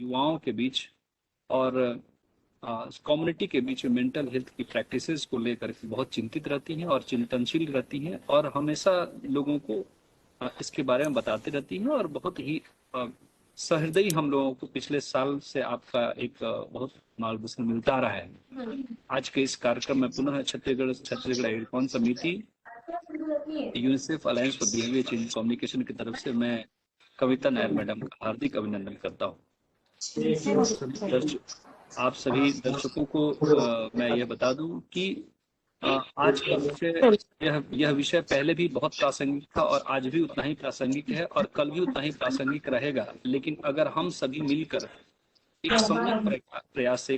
युवाओं के बीच और कम्युनिटी के बीच में मेंटल हेल्थ की प्रैक्टिसेस को लेकर के बहुत चिंतित रहती हैं और चिंतनशील रहती हैं और हमेशा लोगों को इसके बारे में बताते रहती हैं और बहुत ही सहृदयी हम लोगों को पिछले साल से आपका एक बहुत मार्गदर्शन मिलता आ रहा है। आज के इस कार्यक्रम में पुनः छत्तीसगढ़ एडकॉन समिति, UNICEF alliance for behaviour change communication की तरफ से मैं कविता नायर मैडम का हार्दिक अभिनंदन करता हूँ। आप सभी दर्शकों को मैं यह बता दूं कि आज का विषय यह विषय पहले भी बहुत प्रासंगिक था और आज भी उतना ही प्रासंगिक है और कल भी उतना ही प्रासंगिक रहेगा। लेकिन अगर हम सभी मिलकर एक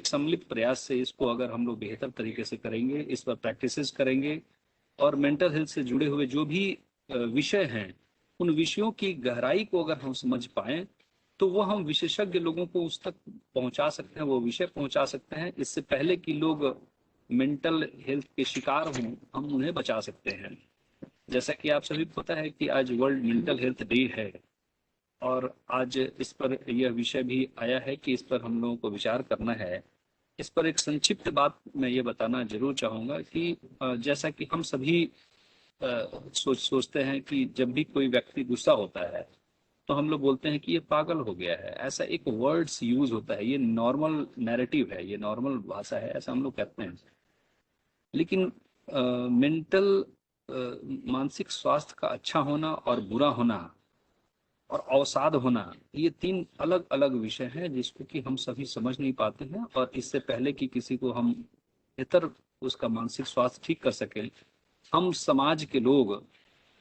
सम्मिलित प्रयास से इसको अगर हम लोग बेहतर तरीके से करेंगे, इस पर प्रैक्टिसेस करेंगे और मेंटल हेल्थ से जुड़े हुए जो भी विषय हैं, उन विषयों की गहराई को अगर हम समझ पाए तो वो हम विशेषज्ञ लोगों को उस तक पहुंचा सकते हैं, वो विषय पहुंचा सकते हैं। इससे पहले कि लोग मेंटल हेल्थ के शिकार हों, हम उन्हें बचा सकते हैं। जैसा कि आप सभी को पता है कि आज वर्ल्ड मेंटल हेल्थ डे है और आज इस पर यह विषय भी आया है कि इस पर हम लोगों को विचार करना है। इस पर एक संक्षिप्त बात मैं ये बताना जरूर चाहूँगा कि जैसा कि हम सभी सोचते हैं कि जब भी कोई व्यक्ति गुस्सा होता है तो हम लोग बोलते हैं कि ये पागल हो गया है। ऐसा एक वर्ड्स यूज होता है, ये नॉर्मल नैरेटिव है, ये नॉर्मल भाषा है, ऐसा हम लोग कहते हैं। लेकिन मेंटल मानसिक स्वास्थ्य का अच्छा होना और बुरा होना और अवसाद होना, ये तीन अलग अलग विषय हैं जिसको कि हम सभी समझ नहीं पाते हैं। और इससे पहले कि किसी को हम बेहतर उसका मानसिक स्वास्थ्य ठीक कर सके, हम समाज के लोग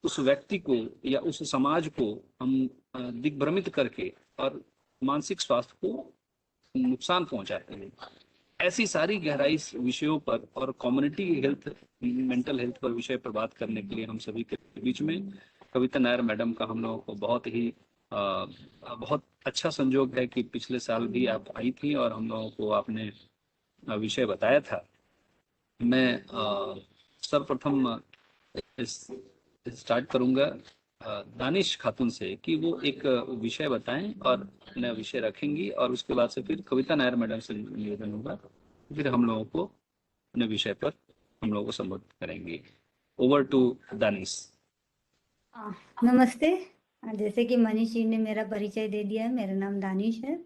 उस व्यक्ति को या उस समाज को हम दिग्भ्रमित करके और मानसिक स्वास्थ्य को नुकसान पहुंचाते हैं। ऐसी सारी गहराई विषयों पर और कम्युनिटी हेल्थ, मेंटल हेल्थ पर विषय पर बात करने के लिए हम सभी के बीच में कविता नायर मैडम का हम लोगों को बहुत अच्छा संजोग है कि पिछले साल भी आप आई थी और हम लोगों को आपने विषय बताया था। मैं सर्वप्रथम स्टार्ट करूंगा दानिश खातून से कि वो एक विषय बताएं और अपना विषय रखेंगी और उसके बाद से फिर कविता नायर मैडम से निवेदन होगा, फिर हम लोगों को अपने विषय पर हम लोगों को संबोधित करेंगे। Over to Danish. नमस्ते। जैसे कि मनीष जी ने मेरा परिचय दे दिया है, मेरा नाम दानिश है।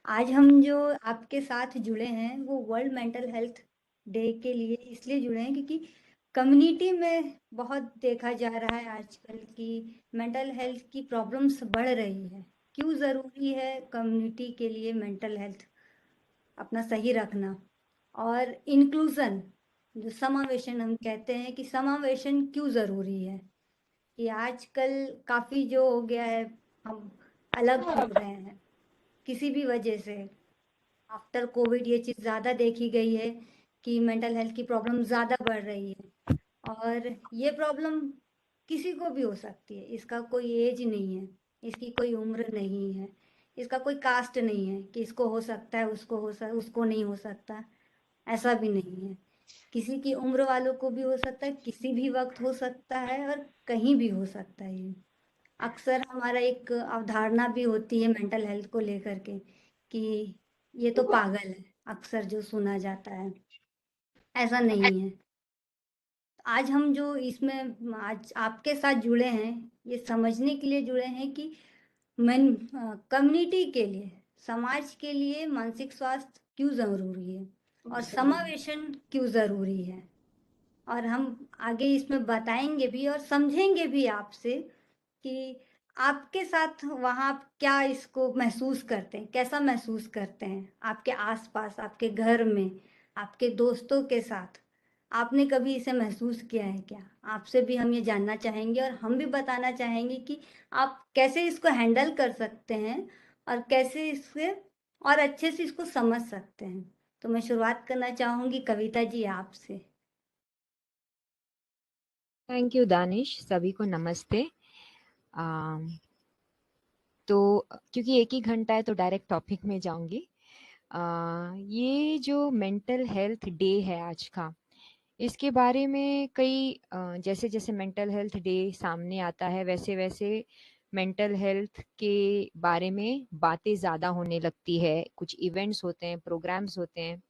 आज हम जो आपके साथ जुड़े हैं वो वर्ल्ड मेंटल हेल्थ डे के लिए इसलिए जुड़े हैं क्योंकि कम्युनिटी में बहुत देखा जा रहा है आजकल की मेंटल हेल्थ की प्रॉब्लम्स बढ़ रही है। क्यों ज़रूरी है कम्युनिटी के लिए मेंटल हेल्थ अपना सही रखना और इंक्लूजन, जो समावेशन हम कहते हैं कि समावेशन क्यों ज़रूरी है कि आजकल काफ़ी जो हो गया है, हम अलग हो रहे हैं किसी भी वजह से। आफ्टर कोविड ये चीज़ ज़्यादा देखी गई है कि मेंटल हेल्थ की प्रॉब्लम ज़्यादा बढ़ रही है और ये प्रॉब्लम किसी को भी हो सकती है। इसका कोई एज नहीं है, इसकी कोई उम्र नहीं है, इसका कोई कास्ट नहीं है कि इसको हो सकता है उसको नहीं हो सकता, ऐसा भी नहीं है। किसी की उम्र वालों को भी हो सकता है, किसी भी वक्त हो सकता है और कहीं भी हो सकता है। ये अक्सर हमारा एक अवधारणा भी होती है मेंटल हेल्थ को लेकर के कि ये तो पागल है, अक्सर जो सुना जाता है, ऐसा नहीं है। आज हम जो इसमें आज आपके साथ जुड़े हैं ये समझने के लिए जुड़े हैं कि मन कम्युनिटी के लिए, समाज के लिए मानसिक स्वास्थ्य क्यों ज़रूरी है और समावेशन क्यों ज़रूरी है। और हम आगे इसमें बताएंगे भी और समझेंगे भी आपसे कि आपके साथ वहाँ आप क्या इसको महसूस करते हैं, कैसा महसूस करते हैं आपके आसपास, आपके घर में, आपके दोस्तों के साथ। आपने कभी इसे महसूस किया है क्या? आपसे भी हम ये जानना चाहेंगे और हम भी बताना चाहेंगे कि आप कैसे इसको हैंडल कर सकते हैं और कैसे इससे और अच्छे से इसको समझ सकते हैं। तो मैं शुरुआत करना चाहूँगी कविता जी आपसे। थैंक यू दानिश, सभी को नमस्ते। तो क्योंकि एक ही घंटा है तो डायरेक्ट टॉपिक में जाऊंगी। ये जो मेंटल हेल्थ डे है आज का, इसके बारे में कई जैसे जैसे मेंटल हेल्थ डे सामने आता है वैसे वैसे मेंटल हेल्थ के बारे में बातें ज़्यादा होने लगती है, कुछ इवेंट्स होते हैं, प्रोग्राम्स होते हैं।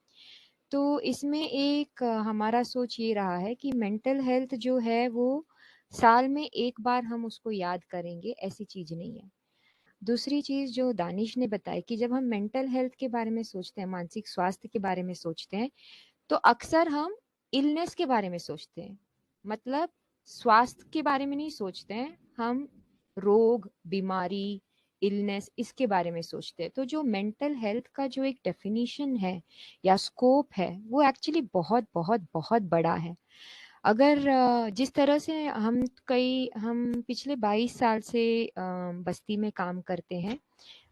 तो इसमें एक हमारा सोच ये रहा है कि मेंटल हेल्थ जो है वो साल में एक बार हम उसको याद करेंगे, ऐसी चीज़ नहीं है। दूसरी चीज़ जो दानिश ने बताई कि जब हम मेंटल हेल्थ के बारे में सोचते हैं, मानसिक स्वास्थ्य के बारे में सोचते हैं, तो अक्सर हम इलनेस के बारे में सोचते हैं। मतलब स्वास्थ्य के बारे में नहीं सोचते हैं, हम रोग, बीमारी, इलनेस इसके बारे में सोचते हैं। तो जो मेंटल हेल्थ का जो एक डेफिनेशन है या स्कोप है, वो एक्चुअली बहुत बहुत बहुत बड़ा है। अगर जिस तरह से हम पिछले 22 साल से बस्ती में काम करते हैं,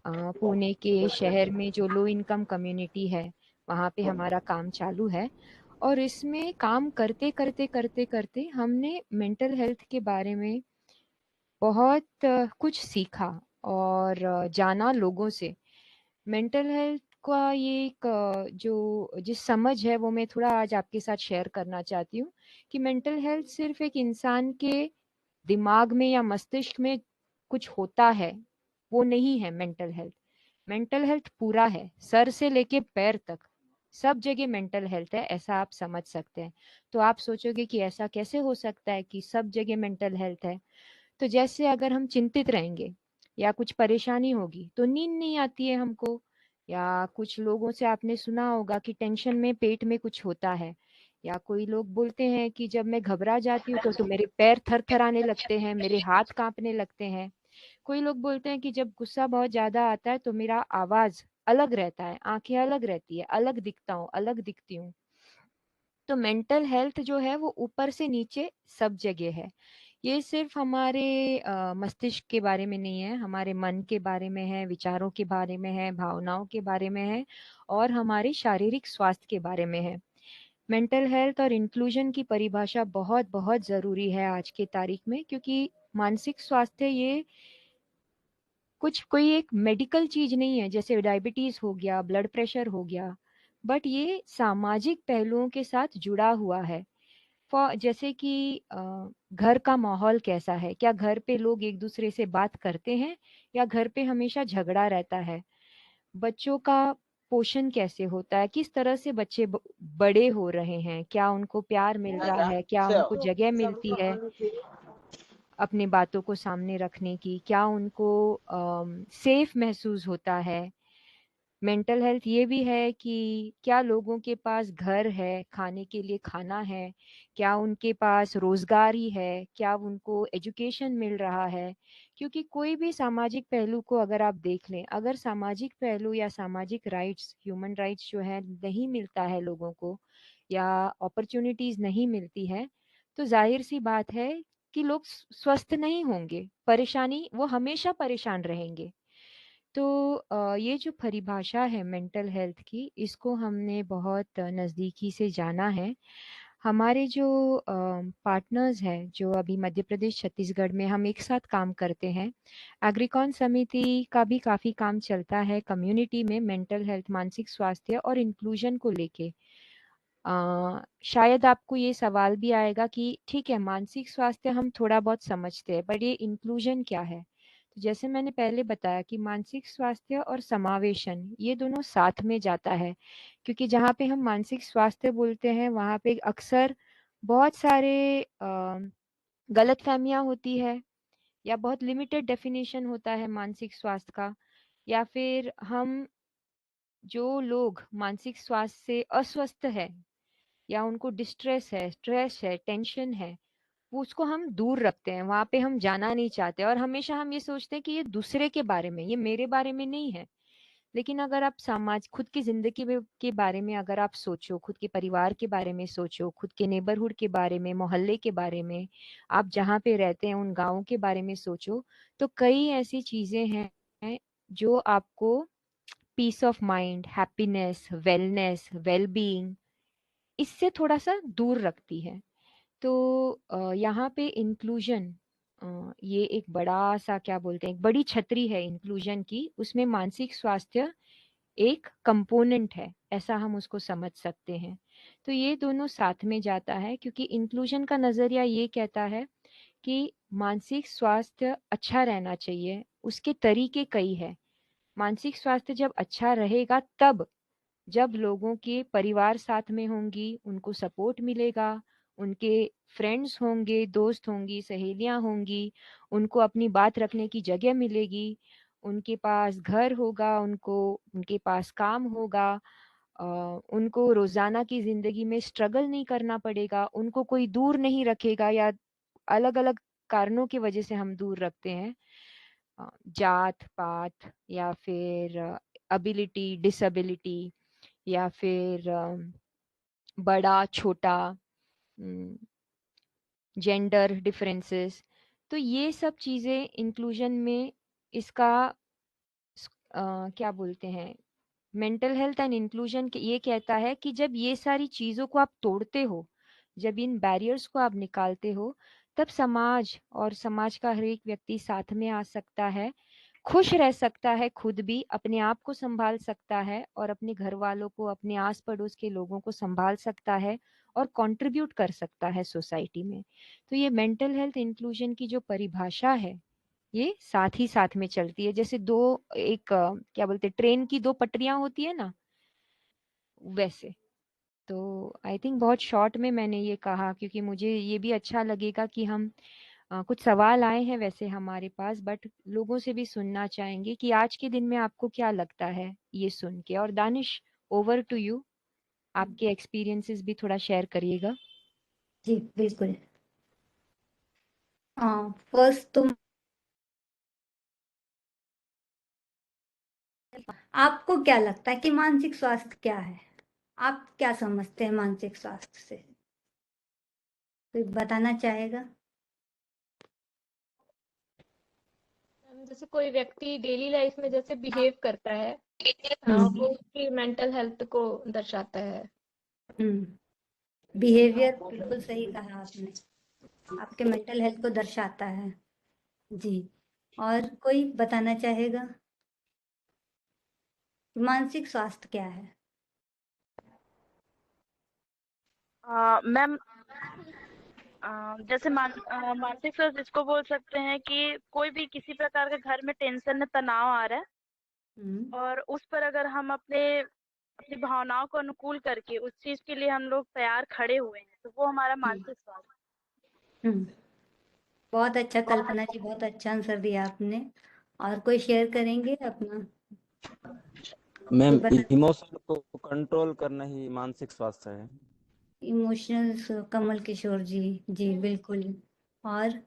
पुणे के शहर में जो लो इनकम कम्युनिटी है, वहाँ पे हमारा काम चालू है। और इसमें काम करते करते करते करते हमने मेंटल हेल्थ के बारे में बहुत कुछ सीखा और जाना लोगों से। मेंटल हेल्थ का ये एक जो जिस समझ है वो मैं थोड़ा आज आपके साथ शेयर करना चाहती हूँ कि मेंटल हेल्थ सिर्फ एक इंसान के दिमाग में या मस्तिष्क में कुछ होता है, वो नहीं है मेंटल हेल्थ। मेंटल हेल्थ पूरा है, सर से लेके पैर तक सब जगह मेंटल हेल्थ है, ऐसा आप समझ सकते हैं। तो आप सोचोगे कि ऐसा कैसे हो सकता है कि सब जगह मेंटल हेल्थ है। तो जैसे अगर हम चिंतित रहेंगे या कुछ परेशानी होगी तो नींद नहीं आती है हमको, या कुछ लोगों से आपने सुना होगा कि टेंशन में पेट में कुछ होता है, या कोई लोग बोलते हैं कि जब मैं घबरा जाती हूँ तो मेरे पैर थरथराने लगते हैं, मेरे हाथ कांपने लगते हैं। कोई लोग बोलते हैं कि जब गुस्सा बहुत ज्यादा आता है तो मेरा आवाज अलग रहता है, आंखें अलग रहती है, अलग दिखता हूँ, अलग दिखती हूँ। तो मेंटल हेल्थ जो है वो ऊपर से नीचे सब जगह है। ये सिर्फ हमारे मस्तिष्क के बारे में नहीं है, हमारे मन के बारे में है, विचारों के बारे में है, भावनाओं के बारे में है, और हमारे शारीरिक स्वास्थ्य के बारे में है। मेंटल हेल्थ और इंक्लूजन की परिभाषा बहुत बहुत ज़रूरी है आज के तारीख में, क्योंकि मानसिक स्वास्थ्य ये कुछ कोई एक मेडिकल चीज नहीं है जैसे डायबिटीज हो गया, ब्लड प्रेशर हो गया, बट ये सामाजिक पहलुओं के साथ जुड़ा हुआ है। जैसे कि घर का माहौल कैसा है, क्या घर पे लोग एक दूसरे से बात करते हैं या घर पे हमेशा झगड़ा रहता है। बच्चों का पोषण कैसे होता है, किस तरह से बच्चे बड़े हो रहे हैं, क्या उनको प्यार मिल रहा है, क्या उनको जगह मिलती है अपनी बातों को सामने रखने की, क्या उनको सेफ महसूस होता है। मेंटल हेल्थ ये भी है कि क्या लोगों के पास घर है, खाने के लिए खाना है, क्या उनके पास रोजगारी है, क्या उनको एजुकेशन मिल रहा है। क्योंकि कोई भी सामाजिक पहलू को अगर आप देख लें, अगर सामाजिक पहलू या सामाजिक राइट्स, ह्यूमन राइट्स जो है नहीं मिलता है लोगों को, या अपॉर्चुनिटीज नहीं मिलती है, तो जाहिर सी बात है कि लोग स्वस्थ नहीं होंगे, परेशानी, वो हमेशा परेशान रहेंगे। तो ये जो परिभाषा है मेंटल हेल्थ की, इसको हमने बहुत नज़दीकी से जाना है। हमारे जो पार्टनर्स हैं, जो अभी मध्य प्रदेश छत्तीसगढ़ में हम एक साथ काम करते हैं, एग्रीकॉन समिति का भी काफ़ी काम चलता है कम्युनिटी में मेंटल हेल्थ, मानसिक स्वास्थ्य और इंक्लूजन को लेके। शायद आपको ये सवाल भी आएगा कि ठीक है, मानसिक स्वास्थ्य हम थोड़ा बहुत समझते हैं, पर ये इंक्लूजन क्या है। तो जैसे मैंने पहले बताया कि मानसिक स्वास्थ्य और समावेशन ये दोनों साथ में जाता है, क्योंकि जहाँ पे हम मानसिक स्वास्थ्य बोलते हैं वहाँ पे अक्सर बहुत सारे गलतफहमियां होती है, या बहुत लिमिटेड डेफिनेशन होता है मानसिक स्वास्थ्य का, या फिर हम जो लोग मानसिक स्वास्थ्य से अस्वस्थ है या उनको डिस्ट्रेस है, स्ट्रेस है, टेंशन है, वो उसको हम दूर रखते हैं, वहां पे हम जाना नहीं चाहते, और हमेशा हम ये सोचते हैं कि ये दूसरे के बारे में, ये मेरे बारे में नहीं है। लेकिन अगर आप खुद की जिंदगी के बारे में अगर आप सोचो, खुद के परिवार के बारे में सोचो, खुद के नेबरहुड के बारे में, मोहल्ले के बारे में, आप जहाँ पे रहते हैं उन गाँव के बारे में सोचो, तो कई ऐसी चीजें हैं जो आपको peace of mind, happiness, wellness, wellbeing, इससे थोड़ा सा दूर रखती है। तो यहाँ पे इंक्लूजन, ये एक बड़ा सा क्या बोलते हैं, एक बड़ी छतरी है इंक्लूजन की, उसमें मानसिक स्वास्थ्य एक कंपोनेंट है, ऐसा हम उसको समझ सकते हैं। तो ये दोनों साथ में जाता है, क्योंकि इंक्लूजन का नजरिया ये कहता है कि मानसिक स्वास्थ्य अच्छा रहना चाहिए, उसके तरीके कई है। मानसिक स्वास्थ्य जब अच्छा रहेगा तब जब लोगों के परिवार साथ में होंगी, उनको सपोर्ट मिलेगा, उनके फ्रेंड्स होंगे, दोस्त होंगी, सहेलियां होंगी, उनको अपनी बात रखने की जगह मिलेगी, उनके पास घर होगा, उनके पास काम होगा, उनको रोजाना की जिंदगी में स्ट्रगल नहीं करना पड़ेगा, उनको कोई दूर नहीं रखेगा या अलग अलग कारणों की वजह से हम दूर रखते हैं, जात पात या फिर एबिलिटी डिसेबिलिटी या फिर बड़ा छोटा, जेंडर डिफरेंसेस। तो ये सब चीज़ें इंक्लूजन में इसका क्या बोलते हैं, मेंटल हेल्थ एंड इंक्लूजन ये कहता है कि जब ये सारी चीज़ों को आप तोड़ते हो, जब इन बैरियर्स को आप निकालते हो, तब समाज और समाज का हर एक व्यक्ति साथ में आ सकता है, खुश रह सकता है, खुद भी अपने आप को संभाल सकता है और अपने घर वालों को, अपने आस पड़ोस के लोगों को संभाल सकता है और कंट्रीब्यूट कर सकता है सोसाइटी में। तो ये मेंटल हेल्थ इंक्लूजन की जो परिभाषा है, ये साथ ही साथ में चलती है। जैसे क्या बोलते हैं, ट्रेन की दो पटरियां होती है ना, वैसे। तो आई थिंक बहुत शॉर्ट में मैंने ये कहा, क्योंकि मुझे ये भी अच्छा लगेगा कि हम कुछ सवाल आए हैं वैसे हमारे पास, बट लोगों से भी सुनना चाहेंगे कि आज के दिन में आपको क्या लगता है ये सुन के। और दानिश, ओवर टू यू, आपके एक्सपीरियंसेस भी थोड़ा शेयर करिएगा। जी बिल्कुल। फर्स्ट तो आपको क्या लगता है कि मानसिक स्वास्थ्य क्या है? आप क्या समझते हैं मानसिक स्वास्थ्य से? कोई बताना चाहेगा? जैसे कोई व्यक्ति डेली लाइफ में जैसे बिहेव करता है, वो उसकी मेंटल हेल्थ को दर्शाता है। बिहेवियर, बिल्कुल सही कहा आपने, आपके मेंटल हेल्थ को दर्शाता है। जी, और कोई बताना चाहेगा मानसिक स्वास्थ्य क्या है? मैम, जैसे मानसिक स्वास्थ्य इसको बोल सकते हैं कि कोई भी किसी प्रकार का घर में टेंशन में तनाव आ रहा है और उस पर अगर हम अपनी भावनाओं को अनुकूल करके उस चीज के लिए हम लोग तैयार खड़े हुए हैं, तो वो हमारा मानसिक स्वास्थ्य। बहुत अच्छा कल्पना जी, बहुत अच्छा आंसर दिया आपने। और कोई शेयर करेंगे अपना? मैम, इमोशन को कंट्रोल करना ही मानसिक स्वास्थ्य है। इमोशंस, कमल किशोर जी। जी बिल्कुल। और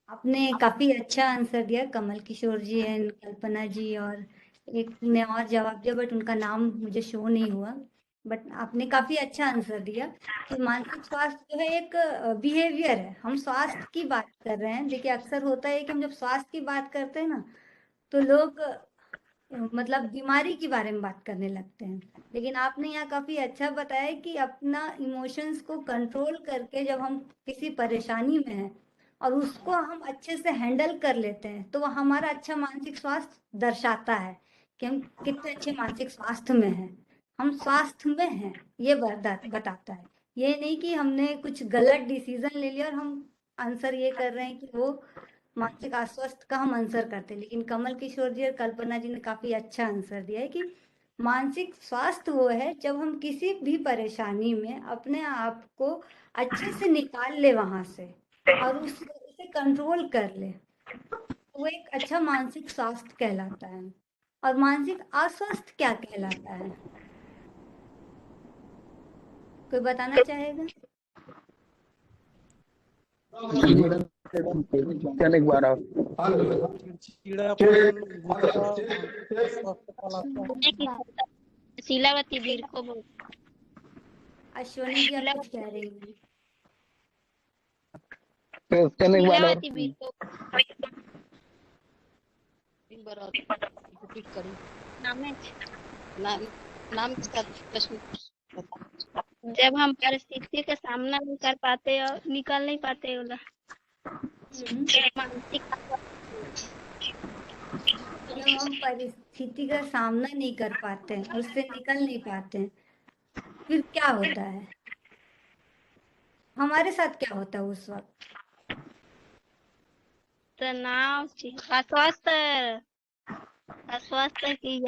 आपने काफी अच्छा आंसर दिया, कमल किशोर जी एंड कल्पना जी, और एक ने और जवाब दिया बट उनका नाम मुझे शो नहीं हुआ। बट आपने काफी अच्छा आंसर दिया कि मानसिक स्वास्थ्य जो है एक बिहेवियर है। हम स्वास्थ्य की बात कर रहे हैं। देखिए, अक्सर होता है कि हम जब स्वास्थ्य की बात करते हैं ना, तो लोग मतलब बीमारी के बारे में बात करने लगते हैं। लेकिन आपने यहाँ काफी अच्छा बताया कि अपना इमोशंस को कंट्रोल करके जब हम किसी परेशानी में हैं और उसको हम अच्छे से हैंडल कर लेते हैं, तो वो हमारा अच्छा मानसिक स्वास्थ्य दर्शाता है कि हम कितने अच्छे मानसिक स्वास्थ्य में हैं। हम स्वास्थ्य में हैं, ये बताता है। ये नहीं कि हमने कुछ गलत डिसीजन ले लिया और हम आंसर ये कर रहे हैं कि वो मानसिक अस्वस्थ का हम आंसर करते हैं। लेकिन कमल किशोर जी और कल्पना जी ने काफी अच्छा आंसर दिया है कि मानसिक स्वास्थ्य वो है जब हम किसी भी परेशानी में अपने आप को अच्छे से निकाल ले वहां से और उसे कंट्रोल कर ले, वो एक अच्छा मानसिक स्वास्थ्य कहलाता है। और मानसिक अस्वस्थ क्या कहलाता है? कोई बताना चाहेगा? एक बार शीलावती वीर को बोल। अश्वनी जी, आप कुछ कह रही हैं? शीलावती वीर को रिपीट करूं। नाम के साथ प्रश्न। जब हम परिस्थिति का सामना नहीं कर पाते और निकल नहीं पाते, मानसिक जब हम परिस्थिति का सामना नहीं कर पाते हैं, उससे निकल नहीं पाते हैं, फिर क्या होता है, हमारे साथ क्या होता है उस वक्त? तनाव, अस्वस्थ अस्वस्थ की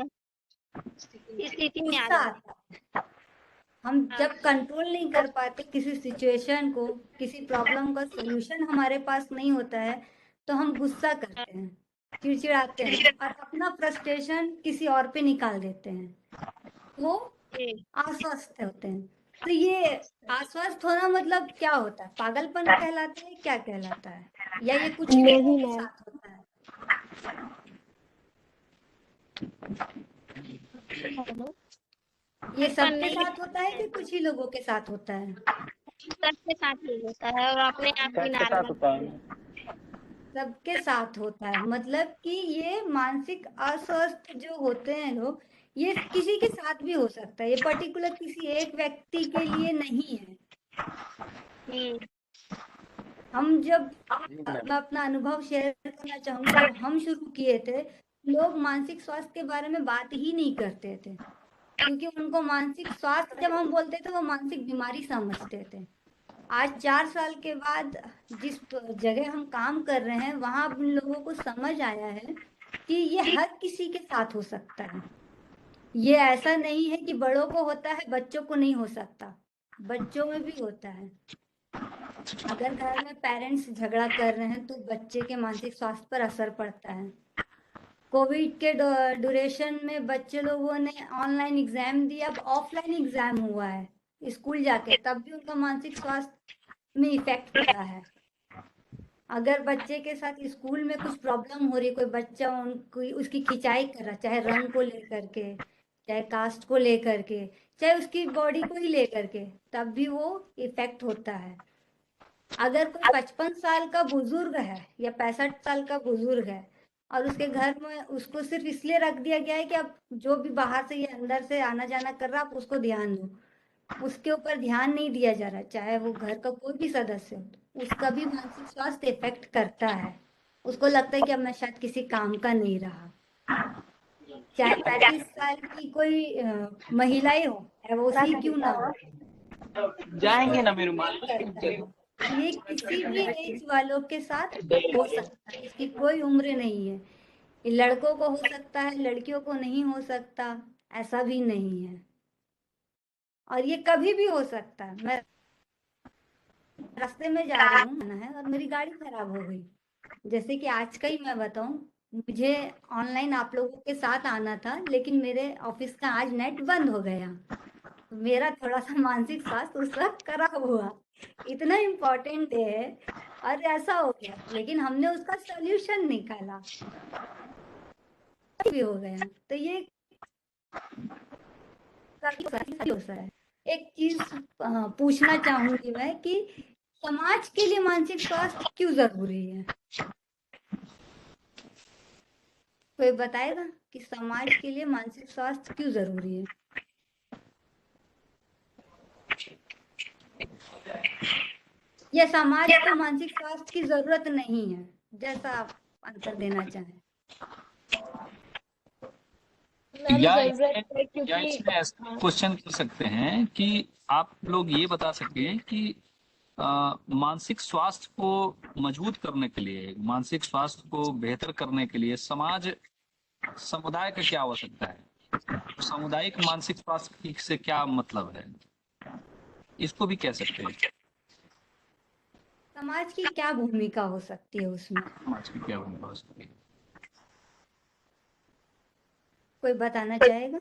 स्थिति में आ गुस्सा जाते आता है। हम जब कंट्रोल नहीं कर पाते किसी सिचुएशन को, किसी प्रॉब्लम का सॉल्यूशन हमारे पास नहीं होता है, तो हम गुस्सा करते हैं, चिड़चिड़ाते हैं और अपना फ्रस्ट्रेशन किसी और पे निकाल देते हैं, वो हैं। अस्वस्थ होते हैं। तो ये अस्वस्थ होना मतलब क्या होता है? पागलपन कहलाता है, क्या कहलाता है? या ये कुछ लोगों के साथ होता है? ये सबके साथ होता है कि कुछ ही लोगों के साथ होता है? सबके साथ ही होता है और अपने आप ही सबके साथ होता है। सबके साथ होता है, मतलब कि ये मानसिक अस्वस्थ जो होते हैं लोग, ये किसी के साथ भी हो सकता है, ये पर्टिकुलर किसी एक व्यक्ति के लिए नहीं है। हम जब मैं अपना अनुभव शेयर करना चाहूंगी, जब हम शुरू किए थे, लोग मानसिक स्वास्थ्य के बारे में बात ही नहीं करते थे, क्योंकि उनको मानसिक स्वास्थ्य जब हम बोलते थे वो मानसिक बीमारी समझते थे। आज 4 साल के बाद जिस जगह हम काम कर रहे हैं, वहां उन लोगों को समझ आया है कि ये हर किसी के साथ हो सकता है। ये ऐसा नहीं है कि बड़ों को होता है बच्चों को नहीं हो सकता, बच्चों में भी होता है। अगर घर में पेरेंट्स झगड़ा कर रहे हैं तो बच्चे के मानसिक स्वास्थ्य पर असर पड़ता है। कोविड के ड्यूरेशन में बच्चे लोगों ने ऑनलाइन एग्जाम दिया, अब ऑफलाइन एग्जाम हुआ है स्कूल जाके, तब भी उनका मानसिक स्वास्थ्य में इफेक्ट पड़ा है। अगर बच्चे के साथ स्कूल में कुछ प्रॉब्लम हो रही है, कोई बच्चा उनकी उसकी खिंचाई कर रहा, चाहे रंग को लेकर के, चाहे कास्ट को लेकर के, चाहे उसकी बॉडी को ही लेकर के, तब भी वो इफेक्ट होता है। अगर कोई 55 साल का बुजुर्ग है या 65 साल का बुजुर्ग है और उसके घर में उसको सिर्फ इसलिए रख दिया गया है कि अब जो भी बाहर से या अंदर से आना जाना कर रहा, आप उसको ध्यान दो, उसके ऊपर ध्यान नहीं दिया जा रहा, चाहे वो घर का कोई भी सदस्य हो, उसका भी मानसिक स्वास्थ्य इफेक्ट करता है। उसको लगता है कि अब मैं शायद किसी काम का नहीं रहा। चाहे 35 साल की कोई महिलाएं हो, चाहे वो सी क्यों ना हो, जाएंगे ना मेरे करता है। ये किसी भी एज वालों के साथ हो सकता है, इसकी कोई उम्र नहीं है। ये लड़कों को हो सकता है, लड़कियों को नहीं हो सकता, ऐसा भी नहीं है। और ये कभी भी हो सकता है। मैं रास्ते में जा रही हूँ है और मेरी गाड़ी खराब हो गई, जैसे कि आज का ही मैं बताऊं, मुझे ऑनलाइन आप लोगों के साथ आना था, लेकिन मेरे ऑफिस का आज नेट बंद हो गया, मेरा थोड़ा सा मानसिक स्वास्थ्य उस वक्त खराब हुआ। इतना इम्पोर्टेंट डे है और ऐसा हो गया, लेकिन हमने उसका सॉल्यूशन निकाला, भी हो गया। तो ये हो सकता है। एक चीज पूछना चाहूंगी मैं कि समाज के लिए मानसिक स्वास्थ्य क्यों जरूरी है? कोई बताएगा कि समाज के लिए मानसिक स्वास्थ्य क्यों जरूरी है? या समाज को मानसिक स्वास्थ्य की जरूरत नहीं है, जैसा आप आंसर देना चाहें। या जरूरत है या क्योंकि इसमें ऐसा क्वेश्चन कर सकते हैं कि आप लोग ये बता सकें कि मानसिक स्वास्थ्य को मजबूत करने के लिए, मानसिक स्वास्थ्य को बेहतर करने के लिए समुदाय का क्या आवश्यकता है? सामुदायिक मानसिक स्वास्थ्य से क्या मतलब है, इसको भी कह सकते हैं। समाज की क्या भूमिका हो सकती है उसमें? समाज की क्या भूमिका हो सकती है? कोई बताना चाहेगा?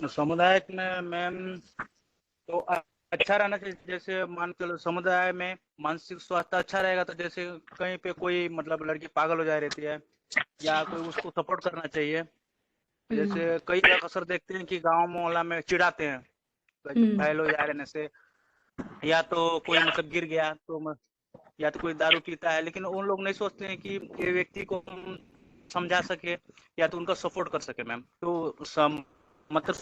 समुदाय में मैम तो अच्छा रहना चाहिए। जैसे मान के लो समुदाय में मानसिक स्वास्थ्य अच्छा रहेगा तो जैसे कहीं पे कोई मतलब लड़की पागल हो जा रहती है या कोई उसको सपोर्ट करना चाहिए। जैसे कई अक्सर देखते हैं कि गांव मोहल्ला में चिढ़ाते हैं घायल हो जा रहने से, या तो कोई मतलब गिर गया तो, या तो कोई दारू पीता है, लेकिन उन लोग नहीं सोचते हैं कि ये व्यक्ति को समझा सके या तो उनका सपोर्ट कर सके मैम। तो मतलब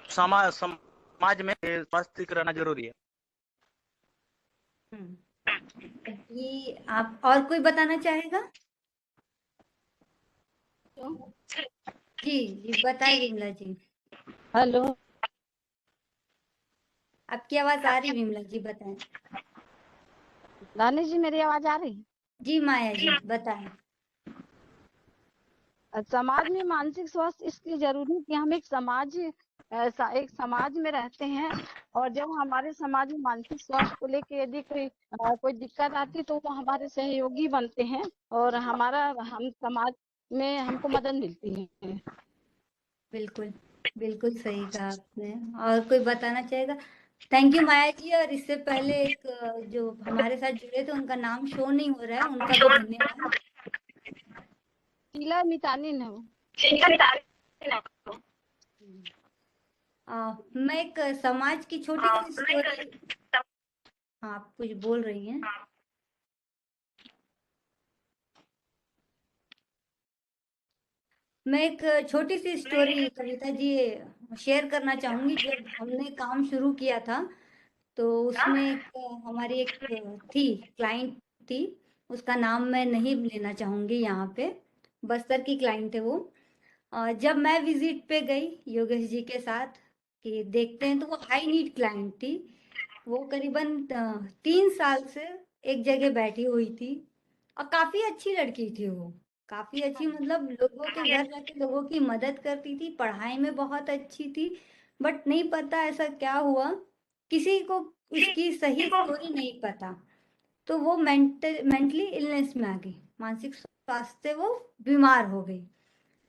समाज में स्वास्थ्य रहना जरूरी है। ये आप और कोई बताना चाहेगा? जी बताइए विमला जी। हेलो, आपकी आवाज आ रही विमला जी, बताएं। रानी जी मेरी आवाज आ रही? जी माया जी बताएं। समाज में मानसिक स्वास्थ्य इसलिए जरूरी है कि हम एक समाज में रहते हैं, और जब हमारे समाज में मानसिक स्वास्थ्य को लेके यदि कोई दिक्कत आती तो वो हमारे सहयोगी बनते हैं, और हम समाज में हमको मदद मिलती है। बिल्कुल बिल्कुल सही कहा आपने। और कोई बताना चाहेगा? थैंक यू माया जी। और इससे पहले एक जो हमारे साथ जुड़े थे उनका नाम शो नहीं हो रहा है, उनका भी धन्यवाद। शीला मितानिन है वो। मैं एक समाज की छोटी सी स्टोरी। हाँ, आप कुछ बोल रही हैं? मैं एक छोटी सी स्टोरी कविता जी शेयर करना चाहूंगी। जब हमने काम शुरू किया था तो उसमें हमारी एक थी क्लाइंट थी, उसका नाम मैं नहीं लेना चाहूंगी यहाँ पे, बस्तर की क्लाइंट है वो। जब मैं विजिट पे गई योगेश जी के साथ कि देखते हैं, तो वो हाई नीड क्लाइंट थी। वो करीबन 3 साल से एक जगह बैठी हुई थी, और काफी अच्छी लड़की थी वो। काफी अच्छी मतलब लोगों के घर जाके लोगों की मदद करती थी, पढ़ाई में बहुत अच्छी थी। बट नहीं पता ऐसा क्या हुआ, किसी को उसकी सही स्टोरी नहीं पता, तो वो मेंटली इलनेस में आ गई, मानसिक स्वास्थ्य से वो बीमार हो गई।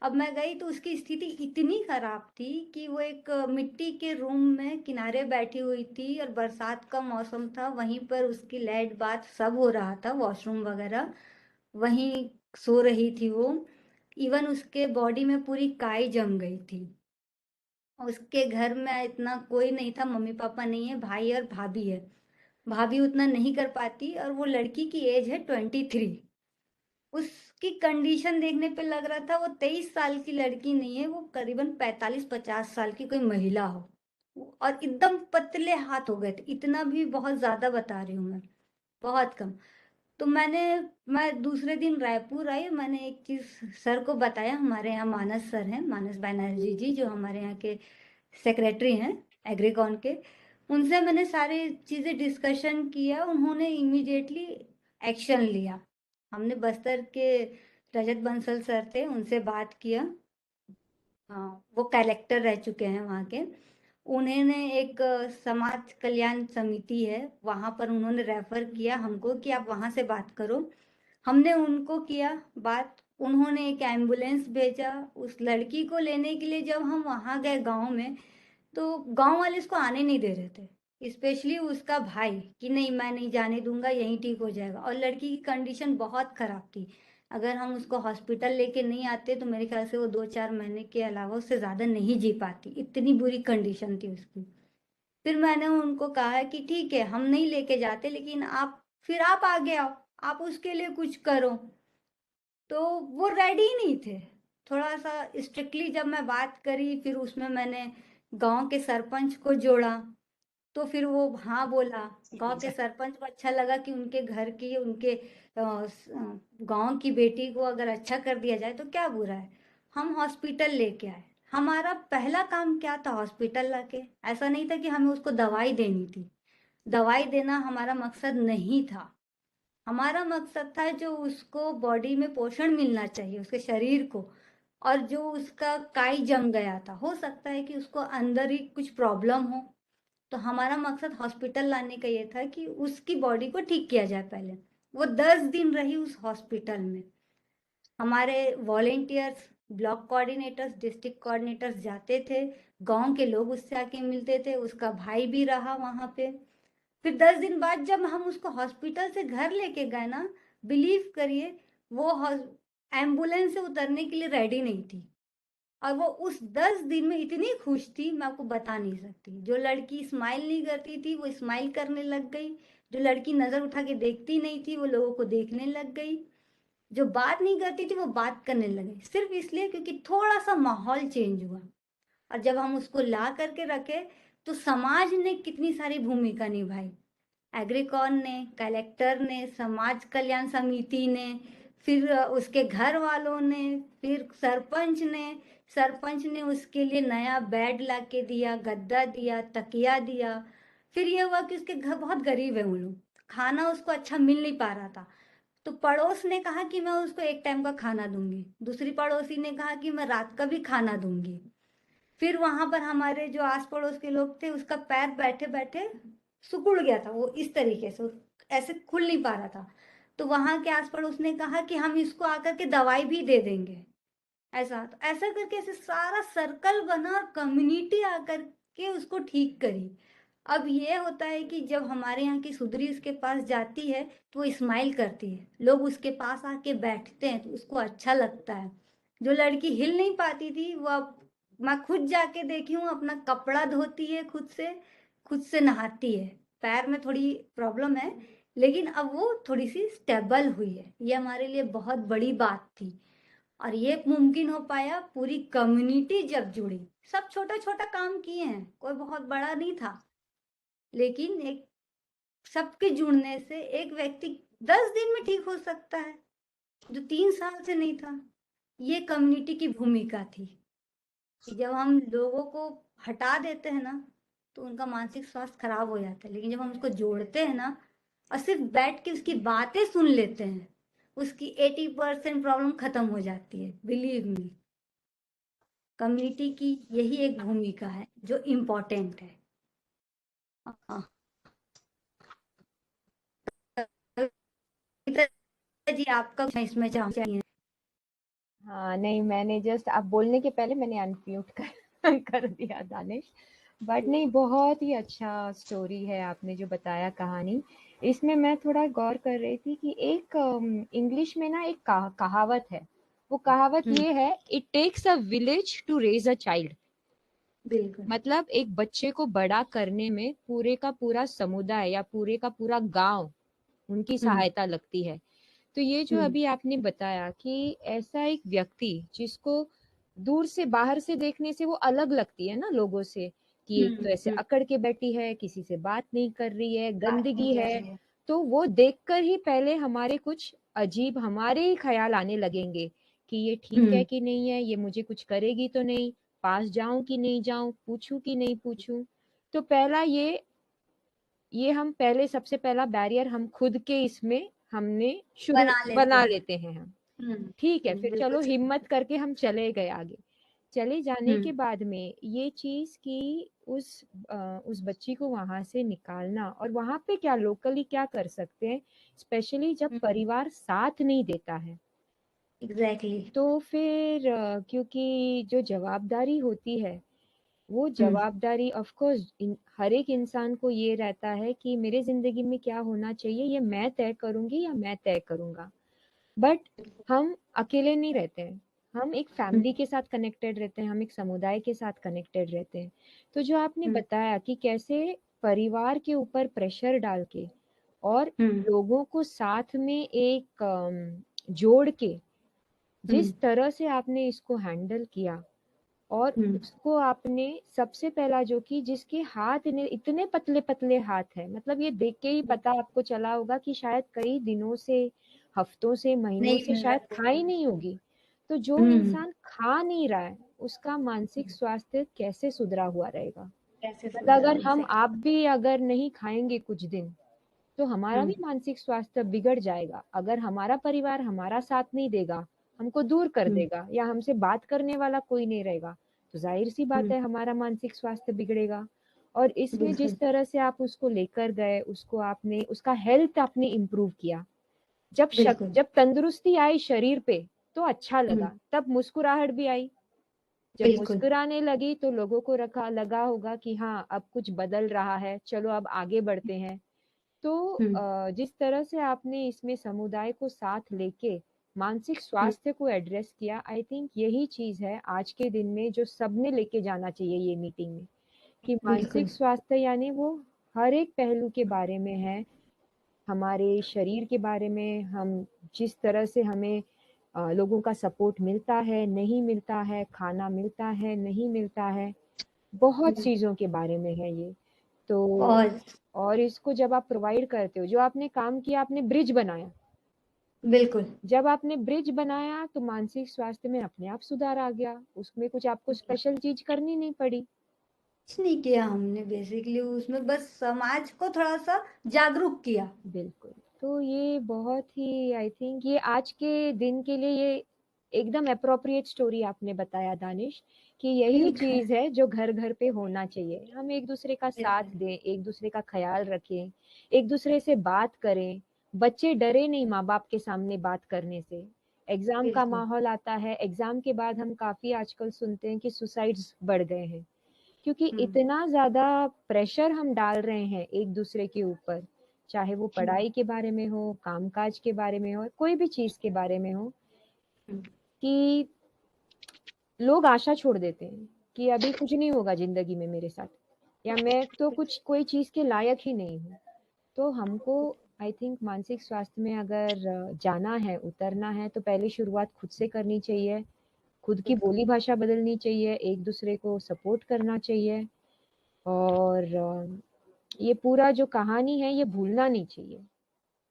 अब मैं गई तो उसकी स्थिति इतनी खराब थी कि वो एक मिट्टी के रूम में किनारे बैठी हुई थी, और बरसात का मौसम था, वहीं पर उसकी लेट बाथ सब हो रहा था, वॉशरूम वगैरह, वहीं सो रही थी वो। इवन उसके बॉडी में पूरी काई जम गई थी। उसके घर में इतना कोई नहीं था, मम्मी पापा नहीं है, भाई और भाभी है। भाभी उतना नहीं कर पाती, और वो लड़की की एज है 23। उसकी कंडीशन देखने पे लग रहा था वो 23 साल की लड़की नहीं है, वो करीबन 45-50 साल की कोई महिला हो। और एकदम पतले हाथ हो गए थे, इतना भी बहुत ज्यादा बता रही हूँ मैं, बहुत कम। तो मैं दूसरे दिन रायपुर आई, मैंने एक चीज सर को बताया। हमारे यहाँ मानस सर हैं, मानस बैनर्जी जी, जो हमारे यहाँ के सेक्रेटरी हैं एग्रीकॉन के। उनसे मैंने सारी चीजें डिस्कशन किया, उन्होंने इमीडिएटली एक्शन लिया। हमने बस्तर के रजत बंसल सर थे, उनसे बात किया। हाँ, वो कलेक्टर रह चुके हैं वहाँ के। उन्होंने एक समाज कल्याण समिति है वहाँ पर, उन्होंने रेफर किया हमको कि आप वहाँ से बात करो। हमने उनको किया बात, उन्होंने एक एम्बुलेंस भेजा उस लड़की को लेने के लिए। जब हम वहाँ गए गांव में, तो गांव वाले इसको आने नहीं दे रहे थे, स्पेशली उसका भाई, कि नहीं मैं नहीं जाने दूंगा, यहीं ठीक हो जाएगा। और लड़की की कंडीशन बहुत खराब थी, अगर हम उसको हॉस्पिटल लेके नहीं आते तो मेरे ख्याल से वो 2-4 महीने के अलावा उससे ज्यादा नहीं जी पाती, इतनी बुरी कंडीशन थी उसकी। फिर मैंने उनको कहा कि ठीक है हम नहीं लेके जाते, लेकिन आप आगे आओ, आप उसके लिए कुछ करो। तो वो रेडी ही नहीं थे। थोड़ा सा स्ट्रिक्टली जब मैं बात करी, फिर उसमें मैंने गांव के सरपंच को जोड़ा, तो फिर वो हाँ बोला। गांव के सरपंच को अच्छा लगा कि उनके घर की, उनके गांव की बेटी को अगर अच्छा कर दिया जाए तो क्या बुरा है। हम हॉस्पिटल लेके आए। हमारा पहला काम क्या था, हॉस्पिटल लाके। ऐसा नहीं था कि हमें उसको दवाई देनी थी, दवाई देना हमारा मकसद नहीं था। हमारा मकसद था जो उसको बॉडी में पोषण मिलना चाहिए उसके शरीर को। और जो उसका काई जम गया था, हो सकता है कि उसको अंदर ही कुछ प्रॉब्लम हो, तो हमारा मकसद हॉस्पिटल लाने का ये था कि उसकी बॉडी को ठीक किया जाए पहले। वो 10 दिन रही उस हॉस्पिटल में। हमारे volunteers, block coordinators, district coordinators जाते थे, गांव के लोग उससे आके मिलते थे, उसका भाई भी रहा वहां पे। फिर 10 दिन बाद जब हम उसको हॉस्पिटल से घर लेके गए ना, बिलीव करिए, वो एम्बुलेंस से उतरने के लिए रेडी नहीं थी। और वो उस 10 दिन में इतनी खुश थी, मैं आपको बता नहीं सकती। जो लड़की स्माइल नहीं करती थी वो स्माइल करने लग गई, जो लड़की नजर उठा के देखती नहीं थी वो लोगों को देखने लग गई, जो बात नहीं करती थी वो बात करने लगी, सिर्फ इसलिए क्योंकि थोड़ा सा माहौल चेंज हुआ। और जब हम उसको ला करके रखे, तो समाज ने कितनी सारी भूमिका निभाई। एग्रीकॉन ने, कलेक्टर ने, समाज कल्याण समिति ने, फिर उसके घर वालों ने, फिर सरपंच ने उसके लिए नया बेड ला के दिया, गद्दा दिया, तकिया दिया। फिर ये हुआ कि उसके घर बहुत गरीब है वो लोग, खाना उसको अच्छा मिल नहीं पा रहा था। तो पड़ोस ने कहा कि मैं उसको एक टाइम का खाना दूंगी, दूसरी पड़ोसी ने कहा कि मैं रात का भी खाना दूंगी। फिर वहां पर हमारे जो आस पड़ोस के लोग थे, उसका पैर बैठे बैठे सिकुड़ गया था, वो इस तरीके से ऐसे खुल नहीं पा रहा था। तो वहां के आस पड़ोस ने कहा कि हम इसको आकर के दवाई भी दे देंगे। ऐसा तो ऐसा करके ऐसे सारा सर्कल बना और कम्युनिटी आकर के उसको ठीक करी। अब ये होता है कि जब हमारे यहाँ की सुधरी उसके पास जाती है तो वो स्माइल करती है, लोग उसके पास आके बैठते हैं तो उसको अच्छा लगता है। जो लड़की हिल नहीं पाती थी वो अब मैं खुद जाके देखी हूँ, अपना कपड़ा धोती है खुद से नहाती है। पैर में थोड़ी प्रॉब्लम है लेकिन अब वो थोड़ी सी स्टेबल हुई है, ये हमारे लिए बहुत बड़ी बात थी। और ये मुमकिन हो पाया पूरी कम्युनिटी जब जुड़ी। सब छोटा छोटा काम किए हैं, कोई बहुत बड़ा नहीं था, लेकिन एक सबके जुड़ने से एक व्यक्ति 10 दिन में ठीक हो सकता है जो 3 साल से नहीं था। ये कम्युनिटी की भूमिका थी कि जब हम लोगों को हटा देते हैं ना तो उनका मानसिक स्वास्थ्य खराब हो जाता है, लेकिन जब हम उसको जोड़ते हैं ना और सिर्फ बैठ के उसकी बातें सुन लेते हैं, उसकी 80% प्रॉब्लम खत्म हो जाती है। बिलीव मी, कम्युनिटी की यही एक भूमिका है जो इम्पोर्टेंट है। हाँ जी, आपका इसमें चाहिए। हाँ नहीं, मैंने जस्ट आप बोलने के पहले मैंने अनम्यूट कर दिया दानिश। बट नहीं, बहुत ही अच्छा स्टोरी है आपने जो बताया कहानी। इसमें मैं थोड़ा गौर कर रही थी कि एक इंग्लिश में ना एक कहावत है। वो कहावत ये है, it takes a village to raise a child. बिल्कुल। मतलब एक बच्चे को बड़ा करने में पूरे का पूरा समुदाय या पूरे का पूरा गांव उनकी सहायता लगती है। तो ये जो अभी आपने बताया कि ऐसा एक व्यक्ति जिसको दूर से बाहर से देखने से वो अलग लगती है ना लोगों से, कि एक तो ऐसे अकड़ के बैठी है, किसी से बात नहीं कर रही है, गंदगी है, तो वो देखकर ही पहले हमारे कुछ अजीब हमारे ही ख्याल आने लगेंगे कि ये ठीक है कि नहीं है, ये मुझे कुछ करेगी तो नहीं, पास जाऊं कि नहीं जाऊं, पूछूं कि नहीं पूछूं। तो पहला ये हम पहले सबसे पहला बैरियर हम खुद के इसमें हमने शुरू बना लेते हैं हम। ठीक है, फिर चलो हिम्मत करके हम चले गए आगे। चले जाने के बाद में ये चीज कि उस बच्ची को वहां से निकालना, और वहां पे क्या लोकली क्या कर सकते हैं, स्पेशली जब परिवार साथ नहीं देता है। एग्जैक्टली। तो फिर क्योंकि जो जवाबदारी होती है वो जवाबदारी ऑफ कोर्स हर एक इंसान को ये रहता है कि मेरे जिंदगी में क्या होना चाहिए ये मैं तय करूंगी या मैं तय करूंगा। बट हम अकेले नहीं रहते हैं, हम एक फैमिली के साथ कनेक्टेड रहते हैं, हम एक समुदाय के साथ कनेक्टेड रहते हैं। तो जो आपने बताया कि कैसे परिवार के ऊपर प्रेशर डाल के और लोगों को साथ में एक जोड़ के जिस तरह से आपने इसको हैंडल किया, और उसको आपने सबसे पहला जो कि जिसके हाथ इतने पतले पतले हाथ है, मतलब ये देख के ही पता आपको चला होगा कि शायद कई दिनों से, हफ्तों से, महीनों से शायद खाई नहीं होगी। तो जो इंसान खा नहीं रहा है उसका मानसिक स्वास्थ्य कैसे सुधरा हुआ रहेगा। मतलब अगर हम आप भी अगर नहीं खाएंगे कुछ दिन तो हमारा भी मानसिक स्वास्थ्य बिगड़ जाएगा। अगर हमारा परिवार हमारा साथ नहीं देगा, हमको दूर कर देगा, या हमसे बात करने वाला कोई नहीं रहेगा, तो जाहिर सी बात है हमारा मानसिक स्वास्थ्य बिगड़ेगा। और इसमें जिस तरह से आप उसको लेकर गए, उसको आपने उसका हेल्थ आपने इम्प्रूव किया, जब तंदुरुस्ती आई शरीर पे तो अच्छा लगा, तब मुस्कुराहट भी आई। जब मुस्कुराने लगी तो लोगों को लगा होगा कि हाँ अब कुछ बदल रहा है, चलो अब आगे बढ़ते हैं। तो जिस तरह से आपने इसमें समुदाय को साथ लेके मानसिक स्वास्थ्य को एड्रेस किया, आई थिंक यही चीज है आज के दिन में जो सबने लेके जाना चाहिए ये मीटिंग में, कि मानसिक स्वास्थ्य यानी वो हर एक पहलू के बारे में है, हमारे शरीर के बारे में, हम जिस तरह से हमें लोगों का सपोर्ट मिलता है नहीं मिलता है, खाना मिलता है नहीं मिलता है, बहुत चीजों के बारे में है ये। तो और इसको जब आप प्रोवाइड करते हो, जो आपने काम किया, आपने ब्रिज बनाया, बिल्कुल। जब आपने ब्रिज बनाया तो मानसिक स्वास्थ्य में अपने आप सुधार आ गया, उसमें कुछ आपको स्पेशल चीज करनी नहीं पड़ी। कुछ नहीं किया हमने, बेसिकली उसमें बस समाज को थोड़ा सा जागरूक किया। बिल्कुल। तो ये बहुत ही, आई थिंक ये आज के दिन के लिए ये एकदम अप्रोप्रिएट स्टोरी आपने बताया दानिश, कि यही चीज है जो घर घर पे होना चाहिए। हम एक दूसरे का साथ दें, एक दूसरे का ख्याल रखें, एक दूसरे से बात करें। बच्चे डरे नहीं माँ बाप के सामने बात करने से। एग्जाम का बिल्कुल। माहौल आता है, एग्जाम के बाद हम काफी आजकल सुनते हैं कि सुसाइड्स बढ़ गए हैं, क्योंकि इतना ज्यादा प्रेशर हम डाल रहे हैं एक दूसरे के ऊपर, चाहे वो पढ़ाई के बारे में हो, कामकाज के बारे में हो, कोई भी चीज के बारे में हो, कि लोग आशा छोड़ देते हैं कि अभी कुछ नहीं होगा जिंदगी में मेरे साथ, या मैं तो कुछ कोई चीज के लायक ही नहीं हूँ। तो हमको आई थिंक मानसिक स्वास्थ्य में अगर जाना है, उतरना है, तो पहले शुरुआत खुद से करनी चाहिए, खुद की बोली भाषा बदलनी चाहिए, एक दूसरे को सपोर्ट करना चाहिए, और ये पूरा जो कहानी है ये भूलना नहीं चाहिए।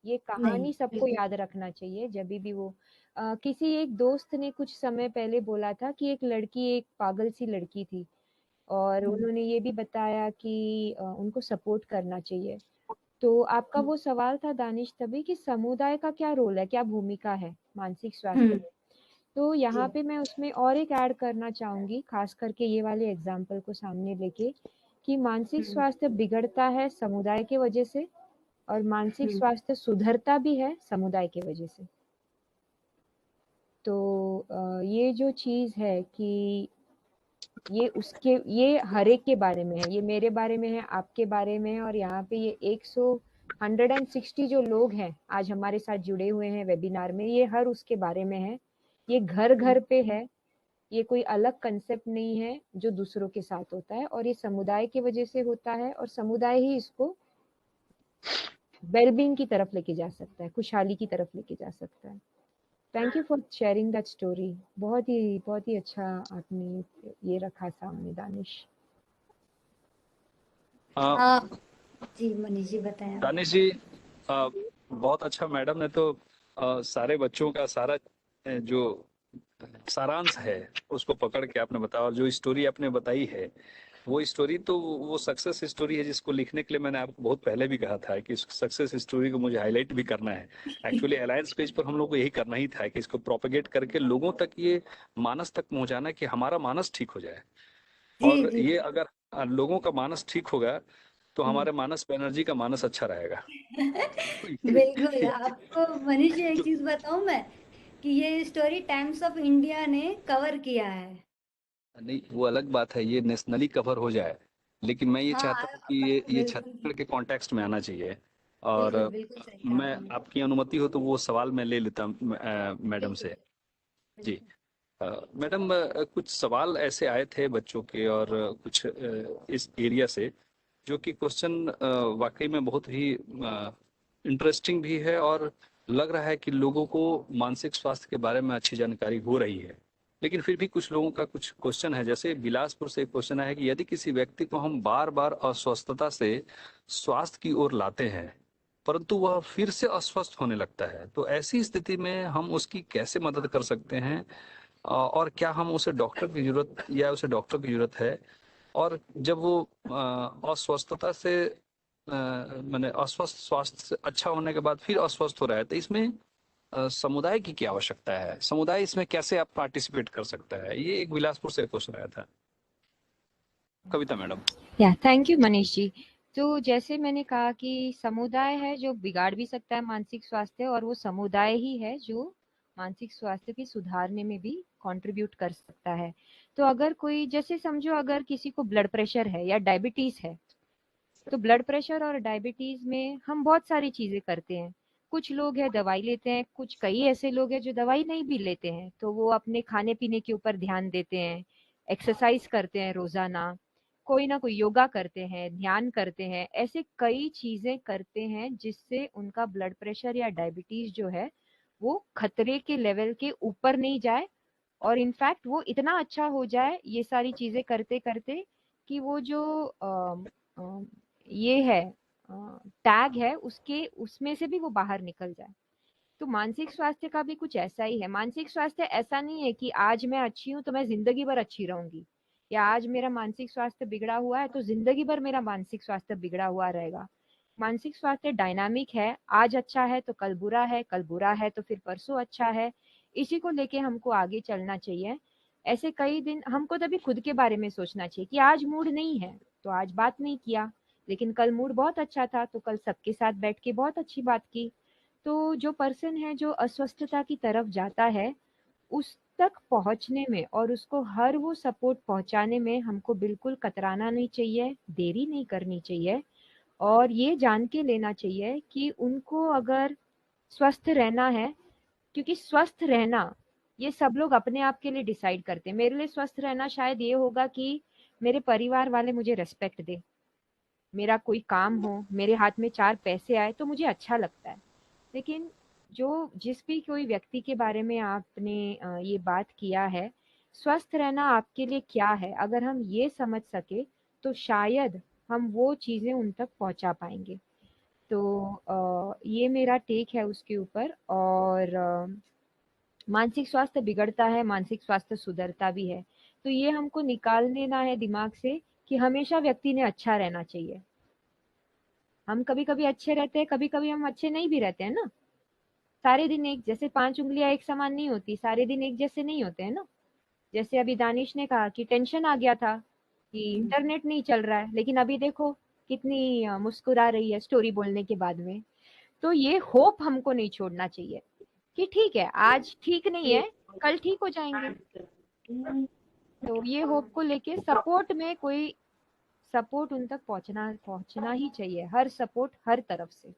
ये कहानी सबको याद रखना चाहिए। जब भी वो किसी एक दोस्त ने कुछ समय पहले बोला था कि एक लड़की, एक पागल सी लड़की थी, और उन्होंने ये भी बताया कि उनको सपोर्ट करना चाहिए। तो आपका वो सवाल था दानिश तभी कि समुदाय का क्या रोल है, क्या भूमिका है मानसिक स्वास्थ्य में। तो यहाँ पे मैं उसमें और एक ऐड करना चाहूंगी, खास करके ये वाले एग्जाम्पल को सामने लेके, कि मानसिक स्वास्थ्य बिगड़ता है समुदाय के वजह से, और मानसिक स्वास्थ्य सुधरता भी है समुदाय के वजह से। तो ये जो चीज है कि ये हर एक के बारे में है, ये मेरे बारे में है, आपके बारे में है, और यहाँ पे ये 160 जो लोग हैं आज हमारे साथ जुड़े हुए हैं वेबिनार में, ये हर उसके बारे में है। ये घर घर पे है, ये कोई अलग कंसेप्ट नहीं है जो दूसरों के साथ होता है, और ये समुदाय की वजह से होता है, और समुदाय ही इसको वेलबींग की तरफ लेके जा सकता है, खुशहाली की तरफ लेके जा सकता है। Thank you for sharing that story. बहुत ही अच्छा आपने ये रखा सामने दानिश। जी मनीष जी बताएं। दानिश जी बहुत अच्छा, मैडम ने तो सारे बच्चों का सारा जो सारांश है उसको पकड़ के आपने बताया, और जो स्टोरी आपने बताई है वो स्टोरी तो वो सक्सेस स्टोरी है जिसको लिखने के लिए मैंने आपको बहुत पहले भी कहा था कि इस सक्सेस स्टोरी को मुझे हाईलाइट भी करना है। एक्चुअली अलायंस पेज पर हम लोग को यही करना ही था कि इसको प्रोपेगेट करके लोगों तक, ये मानस तक पहुंचाना कि हमारा मानस ठीक हो जाए। और ये अगर लोगों का मानस ठीक होगा तो हमारे मानस बनर्जी का मानस अच्छा रहेगा। बिल्कुल। आपको मनीष जी एक चीज बताऊं मैं, कि ये स्टोरी टाइम्स ऑफ इंडिया ने कवर किया है। नहीं, वो अलग बात है, ये नेशनली कवर हो जाए, लेकिन मैं ये चाहता हूँ कि ये छत्तीसगढ़ के कॉन्टेक्स्ट में आना चाहिए। और बिल्कुल सही कहा मैं, आपने। आपकी अनुमति हो तो वो सवाल मैं ले लेता मैडम से। जी मैडम, कुछ सवाल ऐसे आए थे बच्चों के और कुछ इस एरिया से, जो कि क्वेश्चन वाकई में बहुत ही इंटरेस्टिंग भी है, और लग रहा है कि लोगों को मानसिक स्वास्थ्य के बारे में अच्छी जानकारी हो रही है। लेकिन फिर भी कुछ लोगों का कुछ क्वेश्चन है। जैसे बिलासपुर से एक क्वेश्चन है कि यदि किसी व्यक्ति को हम बार बार अस्वस्थता से स्वास्थ्य की ओर लाते हैं परंतु वह फिर से अस्वस्थ होने लगता है, तो ऐसी स्थिति में हम उसकी कैसे मदद कर सकते हैं, और क्या हम उसे डॉक्टर की जरूरत, या उसे डॉक्टर की जरूरत है, और जब वो अस्वस्थता से मैंने अस्वस्थ स्वास्थ्य से अच्छा होने के बाद फिर अस्वस्थ हो रहा है, तो इसमें समुदाय की क्या आवश्यकता है, समुदाय इसमें कैसे आप पार्टिसिपेट कर सकता है? ये एक बिलासपुर से क्वेश्चन आया था। कविता मैडम। या थैंक यू मनीष जी। तो जैसे मैंने कहा कि समुदाय है जो बिगाड़ भी सकता है मानसिक स्वास्थ्य, और वो समुदाय ही है जो मानसिक स्वास्थ्य की सुधारने में भी कंट्रीब्यूट कर सकता है। तो अगर कोई, जैसे समझो अगर किसी को ब्लड प्रेशर है या डायबिटीज है, तो ब्लड प्रेशर और डायबिटीज में हम बहुत सारी चीजें करते हैं। कुछ लोग हैं दवाई लेते हैं, कुछ कई ऐसे लोग हैं जो दवाई नहीं भी लेते हैं, तो वो अपने खाने पीने के ऊपर ध्यान देते हैं, एक्सरसाइज करते हैं रोजाना, कोई ना कोई योगा करते हैं, ध्यान करते हैं, ऐसे कई चीजें करते हैं जिससे उनका ब्लड प्रेशर या डायबिटीज जो है वो खतरे के लेवल के ऊपर नहीं जाए, और इनफैक्ट वो इतना अच्छा हो जाए ये सारी चीजें करते करते कि वो जो ये है टैग है उसके, उसमें से भी वो बाहर निकल जाए। तो मानसिक स्वास्थ्य का भी कुछ ऐसा ही है। मानसिक स्वास्थ्य ऐसा नहीं है कि आज मैं अच्छी हूँ तो मैं जिंदगी भर अच्छी रहूंगी, या आज मेरा मानसिक स्वास्थ्य बिगड़ा हुआ है तो जिंदगी भर मेरा मानसिक स्वास्थ्य बिगड़ा हुआ रहेगा। मानसिक स्वास्थ्य डायनामिक है, आज अच्छा है तो कल बुरा है, कल बुरा है तो फिर परसों अच्छा है। इसी को लेके हमको आगे चलना चाहिए। ऐसे कई दिन हमको तभी खुद के बारे में सोचना चाहिए कि आज मूड नहीं है तो आज बात नहीं किया, लेकिन कल मूड बहुत अच्छा था तो कल सबके साथ बैठ के बहुत अच्छी बात की। तो जो पर्सन है जो अस्वस्थता की तरफ जाता है, उस तक पहुंचने में और उसको हर वो सपोर्ट पहुंचाने में हमको बिल्कुल कतराना नहीं चाहिए, देरी नहीं करनी चाहिए, और ये जान के लेना चाहिए कि उनको अगर स्वस्थ रहना है, क्योंकि स्वस्थ रहना ये सब लोग अपने आप के लिए डिसाइड करते हैं। मेरे लिए स्वस्थ रहना शायद ये होगा कि मेरे परिवार वाले मुझे रेस्पेक्ट दे, मेरा कोई काम हो, मेरे हाथ में 4 पैसे आए तो मुझे अच्छा लगता है। लेकिन जो जिस भी कोई व्यक्ति के बारे में आपने ये बात किया है, स्वस्थ रहना आपके लिए क्या है, अगर हम ये समझ सके तो शायद हम वो चीजें उन तक पहुंचा पाएंगे। तो ये मेरा टेक है उसके ऊपर। और मानसिक स्वास्थ्य बिगड़ता है, मानसिक स्वास्थ्य सुधरता भी है। तो ये हमको निकाल देना है दिमाग से कि हमेशा व्यक्ति ने अच्छा रहना चाहिए। हम कभी कभी अच्छे रहते हैं, कभी कभी हम अच्छे नहीं भी रहते हैं ना। सारे दिन एक जैसे 5 उंगलियां एक समान नहीं होती, सारे दिन एक जैसे नहीं होते हैं ना। जैसे अभी दानिश ने कहा कि टेंशन आ गया था कि इंटरनेट नहीं चल रहा है, लेकिन अभी देखो कितनी मुस्कुरा रही है स्टोरी बोलने के बाद में। तो ये होप हमको नहीं छोड़ना चाहिए कि ठीक है आज ठीक नहीं है, कल ठीक हो जाएंगे। तो ये होप को लेके सपोर्ट में कोई सपोर्ट उन तक पहुंचना ही चाहिए, हर सपोर्ट हर तरफ से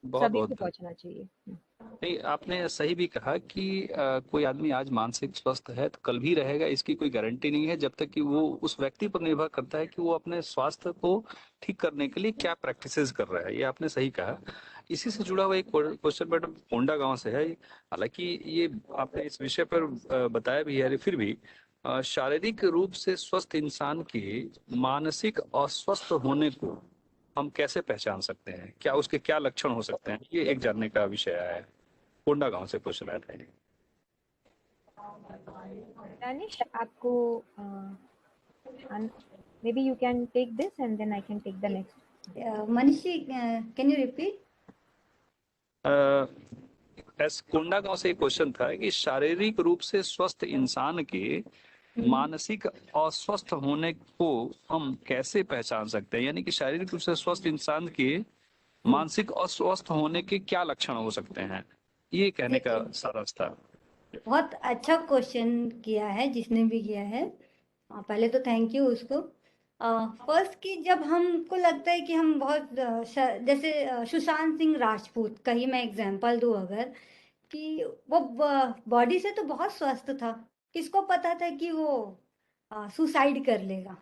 बहुत सभी बहुत को पहुंचना चाहिए। नहीं, आपने सही भी कहा कि कोई आदमी आज मानसिक स्वस्थ है तो कल भी रहेगा, इसकी कोई गारंटी नहीं है, जब तक कि वो उस व्यक्ति पर निर्भर करता है कि वो अपने स्वास्थ्य को ठीक करने के लिए क्या प्रैक्टिसेस कर रहा है। ये आपने सही कहा। इसी से जुड़ा हुआ एक क्वेश्चन मैडम कोंडा गांव से है। हालांकि ये आपने इस विषय पर बताया भी है, फिर भी शारीरिक रूप से स्वस्थ इंसान के मानसिक अस्वस्थ होने को हम कैसे पहचान सकते हैं, क्या उसके क्या लक्षण हो सकते हैं, ये एक जानने का विषय है। कोंडा गांव से पूछ रहा था। दानिश आपको maybe you can take this and then I can take the next. Manishi, can you repeat? कोंडा गांव से एक क्वेश्चन था कि शारीरिक रूप से स्वस्थ इंसान के मानसिक अस्वस्थ होने को हम कैसे पहचान सकते हैं, यानी कि शारीरिक रूप से स्वस्थ इंसान के मानसिक अस्वस्थ होने के क्या लक्षण हो सकते हैं, ये कहने का सारा था। बहुत अच्छा क्वेश्चन किया है जिसने भी किया है, पहले तो थैंक यू उसको। फर्स्ट कि जब हमको लगता है कि हम बहुत जैसे सुशांत सिंह राजपूत का ही मैं एग्जांपल दूं, अगर कि वो बॉडी से तो बहुत स्वस्थ था, किसको पता था कि वो सुसाइड कर लेगा।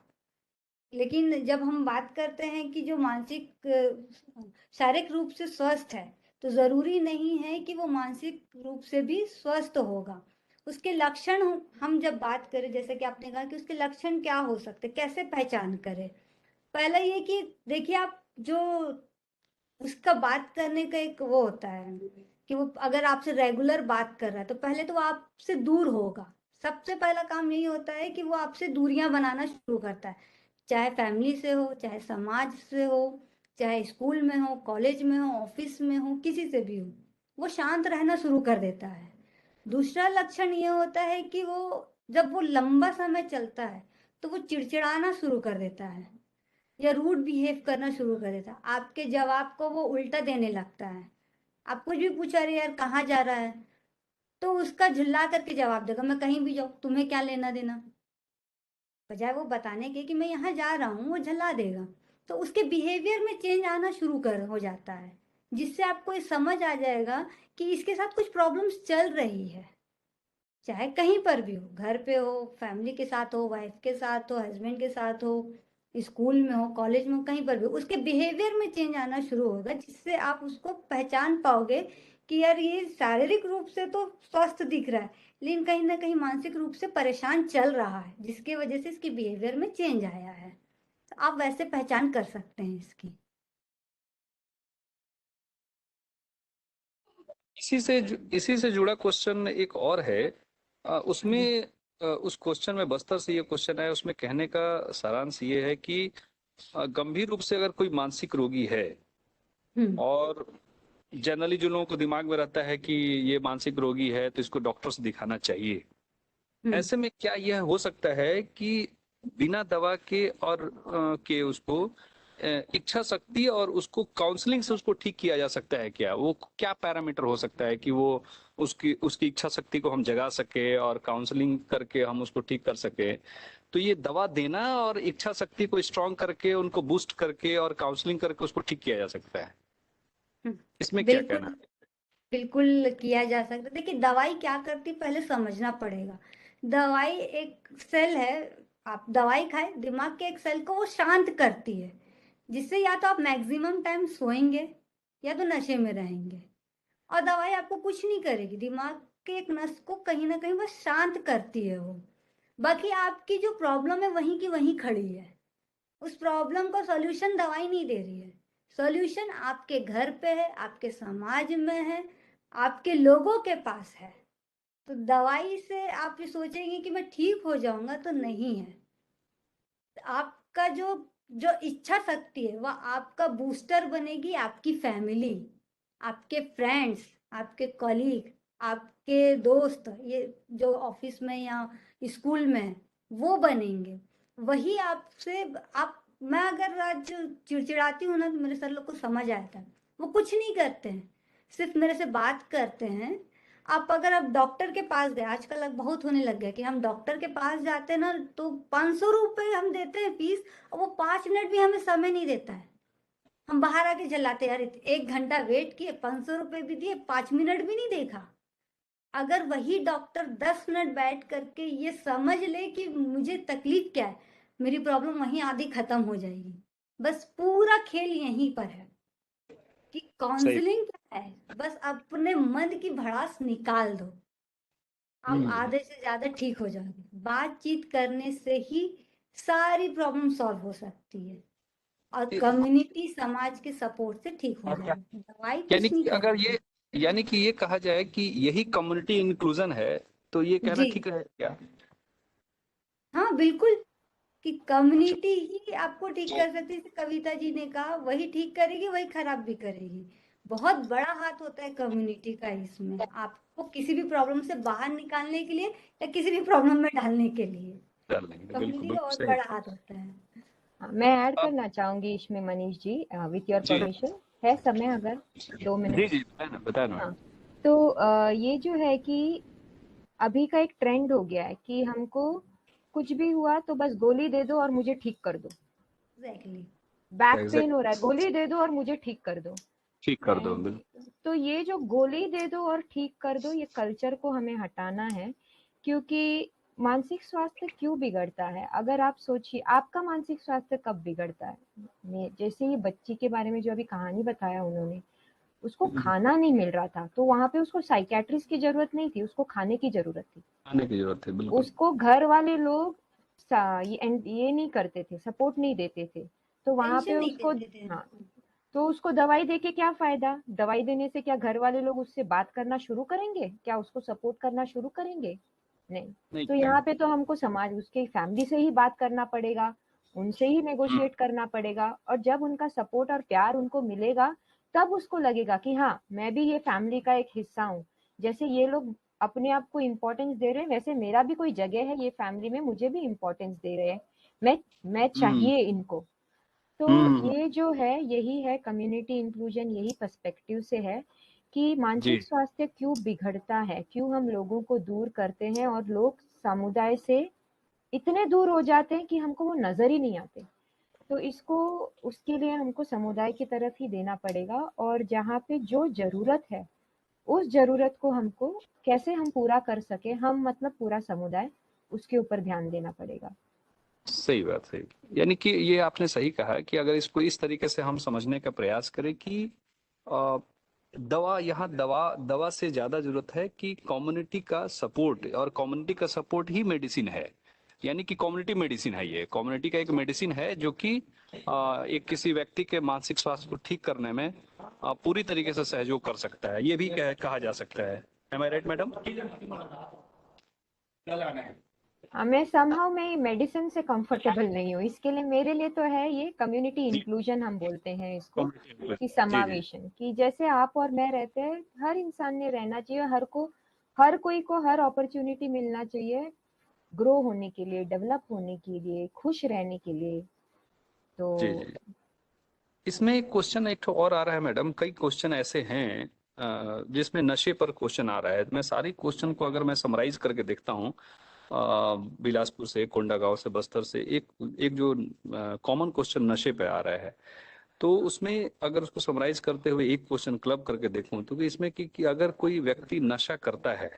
लेकिन जब हम बात करते हैं कि जो मानसिक शारीरिक रूप से स्वस्थ है, तो जरूरी नहीं है कि वो मानसिक रूप से भी स्वस्थ होगा। उसके लक्षण हम जब बात करें, जैसे कि आपने कहा कि उसके लक्षण क्या हो सकते, कैसे पहचान करें। पहला ये कि देखिए, आप जो उसका बात करने का एक वो होता है कि वो अगर आपसे रेगुलर बात कर रहा है तो पहले तो वो आपसे दूर होगा। सबसे पहला काम यही होता है कि वो आपसे दूरियां बनाना शुरू करता है, चाहे फैमिली से हो, चाहे समाज से हो, चाहे स्कूल में हो, कॉलेज में हो, ऑफिस में हो, किसी से भी हो, वो शांत रहना शुरू कर देता है। दूसरा लक्षण ये होता है कि वो जब वो लंबा समय चलता है तो वो चिड़चिड़ाना शुरू कर देता है या रूड बिहेव करना शुरू कर देता है। आपके जवाब को वो उल्टा देने लगता है। आप कुछ भी पूछा, अरे यार कहाँ जा रहा है, तो उसका झुल्ला करके जवाब देगा, मैं कहीं भी जाऊँ, तुम्हें क्या लेना देना। बजाय वो बताने के कि मैं यहाँ जा रहा हूँ, वो झल्ला देगा। तो उसके बिहेवियर में चेंज आना शुरू हो जाता है, जिससे आपको ये समझ आ जाएगा कि इसके साथ कुछ प्रॉब्लम्स चल रही है। चाहे कहीं पर भी हो, घर पे हो, फैमिली के साथ हो, वाइफ के साथ हो, हस्बैंड के साथ हो, स्कूल में हो, कॉलेज में हो, कहीं पर भी उसके बिहेवियर में चेंज आना शुरू होगा, जिससे आप उसको पहचान पाओगे कि यार ये शारीरिक रूप से तो स्वस्थ दिख रहा है, लेकिन कहीं ना कहीं मानसिक रूप से परेशान चल रहा है, जिसकी वजह से इसके बिहेवियर में चेंज आया है। तो आप वैसे पहचान कर सकते हैं इसकी। इसी से जुड़ा क्वेश्चन एक और है। उसमें उस क्वेश्चन में बस्तर से ये क्वेश्चन है, उसमें कहने का सारांश ये है कि गंभीर रूप से अगर कोई मानसिक रोगी है और जनरली जो लोगों को दिमाग में रहता है कि ये मानसिक रोगी है तो इसको डॉक्टर से दिखाना चाहिए, ऐसे में क्या यह हो सकता है कि बिना दवा के और के उसको इच्छा शक्ति और उसको काउंसलिंग से उसको ठीक किया जा सकता है? क्या वो क्या पैरामीटर हो सकता है कि वो उसकी उसकी इच्छा शक्ति को हम जगा सके और काउंसलिंग करके हम उसको ठीक कर सके? तो ये दवा देना और इच्छा शक्ति को स्ट्रांग करके उनको बूस्ट करके और काउंसलिंग करके उसको ठीक किया जा सकता है, इसमें क्या कहना है? बिल्कुल किया जा सकता है। देखिए दवाई क्या करती पहले समझना पड़ेगा। दवाई एक सेल है, आप दवाई खाए, दिमाग के एक सेल को वो शांत करती है, जिससे या तो आप मैक्सिमम टाइम सोएंगे या तो नशे में रहेंगे। और दवाई आपको कुछ नहीं करेगी, दिमाग के एक नस को कहीं ना कहीं बस शांत करती है वो। बाकी आपकी जो प्रॉब्लम है वहीं की वहीं खड़ी है। उस प्रॉब्लम का सॉल्यूशन दवाई नहीं दे रही है। सॉल्यूशन आपके घर पे है, आपके समाज में है, आपके लोगों के पास है। तो दवाई से आप ये सोचेंगे कि मैं ठीक हो जाऊंगा, तो नहीं है। आपका जो जो इच्छा शक्ति है वह आपका बूस्टर बनेगी, आपकी फैमिली, आपके फ्रेंड्स, आपके कॉलीग, आपके दोस्त, ये जो ऑफिस में या स्कूल में वो बनेंगे। वही आपसे आप मैं अगर आज चिड़चिड़ाती हूँ ना तो मेरे सर लोग को समझ आता है। वो कुछ नहीं करते हैं, सिर्फ मेरे से बात करते हैं। आप अगर आप डॉक्टर के पास गए, आजकल बहुत होने लग गया कि हम डॉक्टर के पास जाते हैं ना तो 500 रुपये हम देते हैं फीस, और वो 5 मिनट भी हमें समय नहीं देता है। हम बाहर आके चिल्लाते यार 1 घंटा वेट किए, 500 रुपये भी दिए, 5 मिनट भी नहीं देखा। अगर वही डॉक्टर 10 मिनट बैठ करके ये समझ ले कि मुझे तकलीफ क्या है, मेरी प्रॉब्लम वहीं आधी खत्म हो जाएगी। बस पूरा खेल यहीं पर है कि काउंसलिंग क्या है, बस अपने मन की भड़ास निकाल दो, आप आधे से ज्यादा ठीक हो जाओगे। बातचीत करने से ही सारी प्रॉब्लम सॉल्व हो सकती है, और कम्युनिटी समाज के सपोर्ट से ठीक हो जाएगी। दवाई कुछ नहीं करती। यानी कि ये कहा जाए कि यही कम्युनिटी इंक्लूजन है, तो ये कहना ठीक है क्या? हाँ बिल्कुल, कि कम्युनिटी ही आपको ठीक कर सकती है। कविता जी ने कहा वही ठीक करेगी, वही खराब भी करेगी। बहुत बड़ा हाथ होता है कम्युनिटी का इसमें, आपको किसी भी प्रॉब्लम से बाहर निकालने के लिए या किसी भी प्रॉब्लम में डालने के लिए कम्युनिटी का बहुत बड़ा हाथ होता है। मैं ऐड करना चाहूंगी इसमें Manish ji, with your permission, है समय अगर 2 मिनट? जी बताना। हाँ, तो ये जो है कि अभी का एक ट्रेंड हो गया है कि हमको कुछ भी हुआ तो बस गोली दे दो और मुझे ठीक कर दो। बैक पेन हो रहा है, गोली दे दो और मुझे ठीक कर दो, ठीक कर दो। तो ये जो गोली दे दो और ठीक कर दो, ये कल्चर को हमें हटाना है। क्योंकि मानसिक स्वास्थ्य क्यों बिगड़ता है, अगर आप सोचिए आपका मानसिक स्वास्थ्य कब बिगड़ता है। जैसे ये बच्ची के बारे में जो अभी कहानी बताया उन्होंने, उसको खाना नहीं मिल रहा था तो वहां पे उसको साइकियाट्रिस्ट की जरूरत नहीं थी, उसको खाने की जरूरत थी। बिल्कुल। उसको घर वाले लोग ये नहीं करते थे, सपोर्ट नहीं देते थे, तो वहां पे उसको हाँ, तो उसको दवाई देके क्या फायदा। दवाई देने से क्या घर वाले लोग उससे बात करना शुरू करेंगे, क्या उसको सपोर्ट करना शुरू करेंगे? नहीं। तो यहाँ पे तो हमको समाज, उसके फैमिली से ही बात करना पड़ेगा, उनसे ही नेगोशिएट करना पड़ेगा। और जब उनका सपोर्ट और प्यार उनको मिलेगा तब उसको लगेगा कि हाँ मैं भी ये फैमिली का एक हिस्सा हूँ। जैसे ये लोग अपने आप को इम्पोर्टेंस दे रहे हैं, वैसे मेरा भी कोई जगह है ये फैमिली में, मुझे भी इम्पोर्टेंस दे रहे हैं, मैं चाहिए इनको। तो ये जो है यही है कम्युनिटी इंक्लूजन, यही पर्सपेक्टिव से है कि मानसिक स्वास्थ्य क्यों बिगड़ता है, क्यों हम लोगों को दूर करते हैं और लोग समुदाय से इतने दूर हो जाते हैं कि हमको वो नजर ही नहीं आते। तो इसको, उसके लिए हमको समुदाय की तरफ ही देना पड़ेगा, और जहाँ पे जो जरूरत है उस जरूरत को हमको कैसे हम पूरा कर सके, हम मतलब पूरा समुदाय, उसके ऊपर ध्यान देना पड़ेगा। सही बात है। यानी कि ये आपने सही कहा कि अगर इसको इस तरीके से हम समझने का प्रयास करें कि दवा से ज्यादा जरूरत है कि कम्युनिटी का सपोर्ट, और कम्युनिटी का सपोर्ट ही मेडिसिन है। यानी कि कम्युनिटी मेडिसिन है। ये कम्युनिटी का एक मेडिसिन है जो कि एक किसी व्यक्ति के मानसिक स्वास्थ्य को ठीक करने में पूरी तरीके से सहयोग कर सकता है, ये भी कहा जा सकता है। एम आई राइट मैडम? मैं समहाउ मैं मेडिसिन से कंफर्टेबल नहीं हूँ, इसके लिए मेरे लिए तो है ये कम्युनिटी इंक्लूजन हम बोलते हैं इसको, कि समावेशन, कि जैसे आप और मैं रहते हैं, हर इंसान ने रहना चाहिए, हर कोई को हर अपॉर्चुनिटी मिलना चाहिए ग्रो होने के लिए, डेवलप होने के लिए, खुश रहने के लिए। तो जी। इसमें एक क्वेश्चन एक और आ रहा है मैडम, कई क्वेश्चन ऐसे हैं जिसमें नशे पर क्वेश्चन आ रहा है। मैं सारी क्वेश्चन को अगर मैं समराइज करके देखता हूँ, बिलासपुर से, कोंडागांव से, बस्तर से, एक जो कॉमन क्वेश्चन नशे पे आ रहा है, तो उसमें अगर उसको समराइज करते हुए एक क्वेश्चन क्लब करके देखूं तो इसमें कि अगर कोई व्यक्ति नशा करता है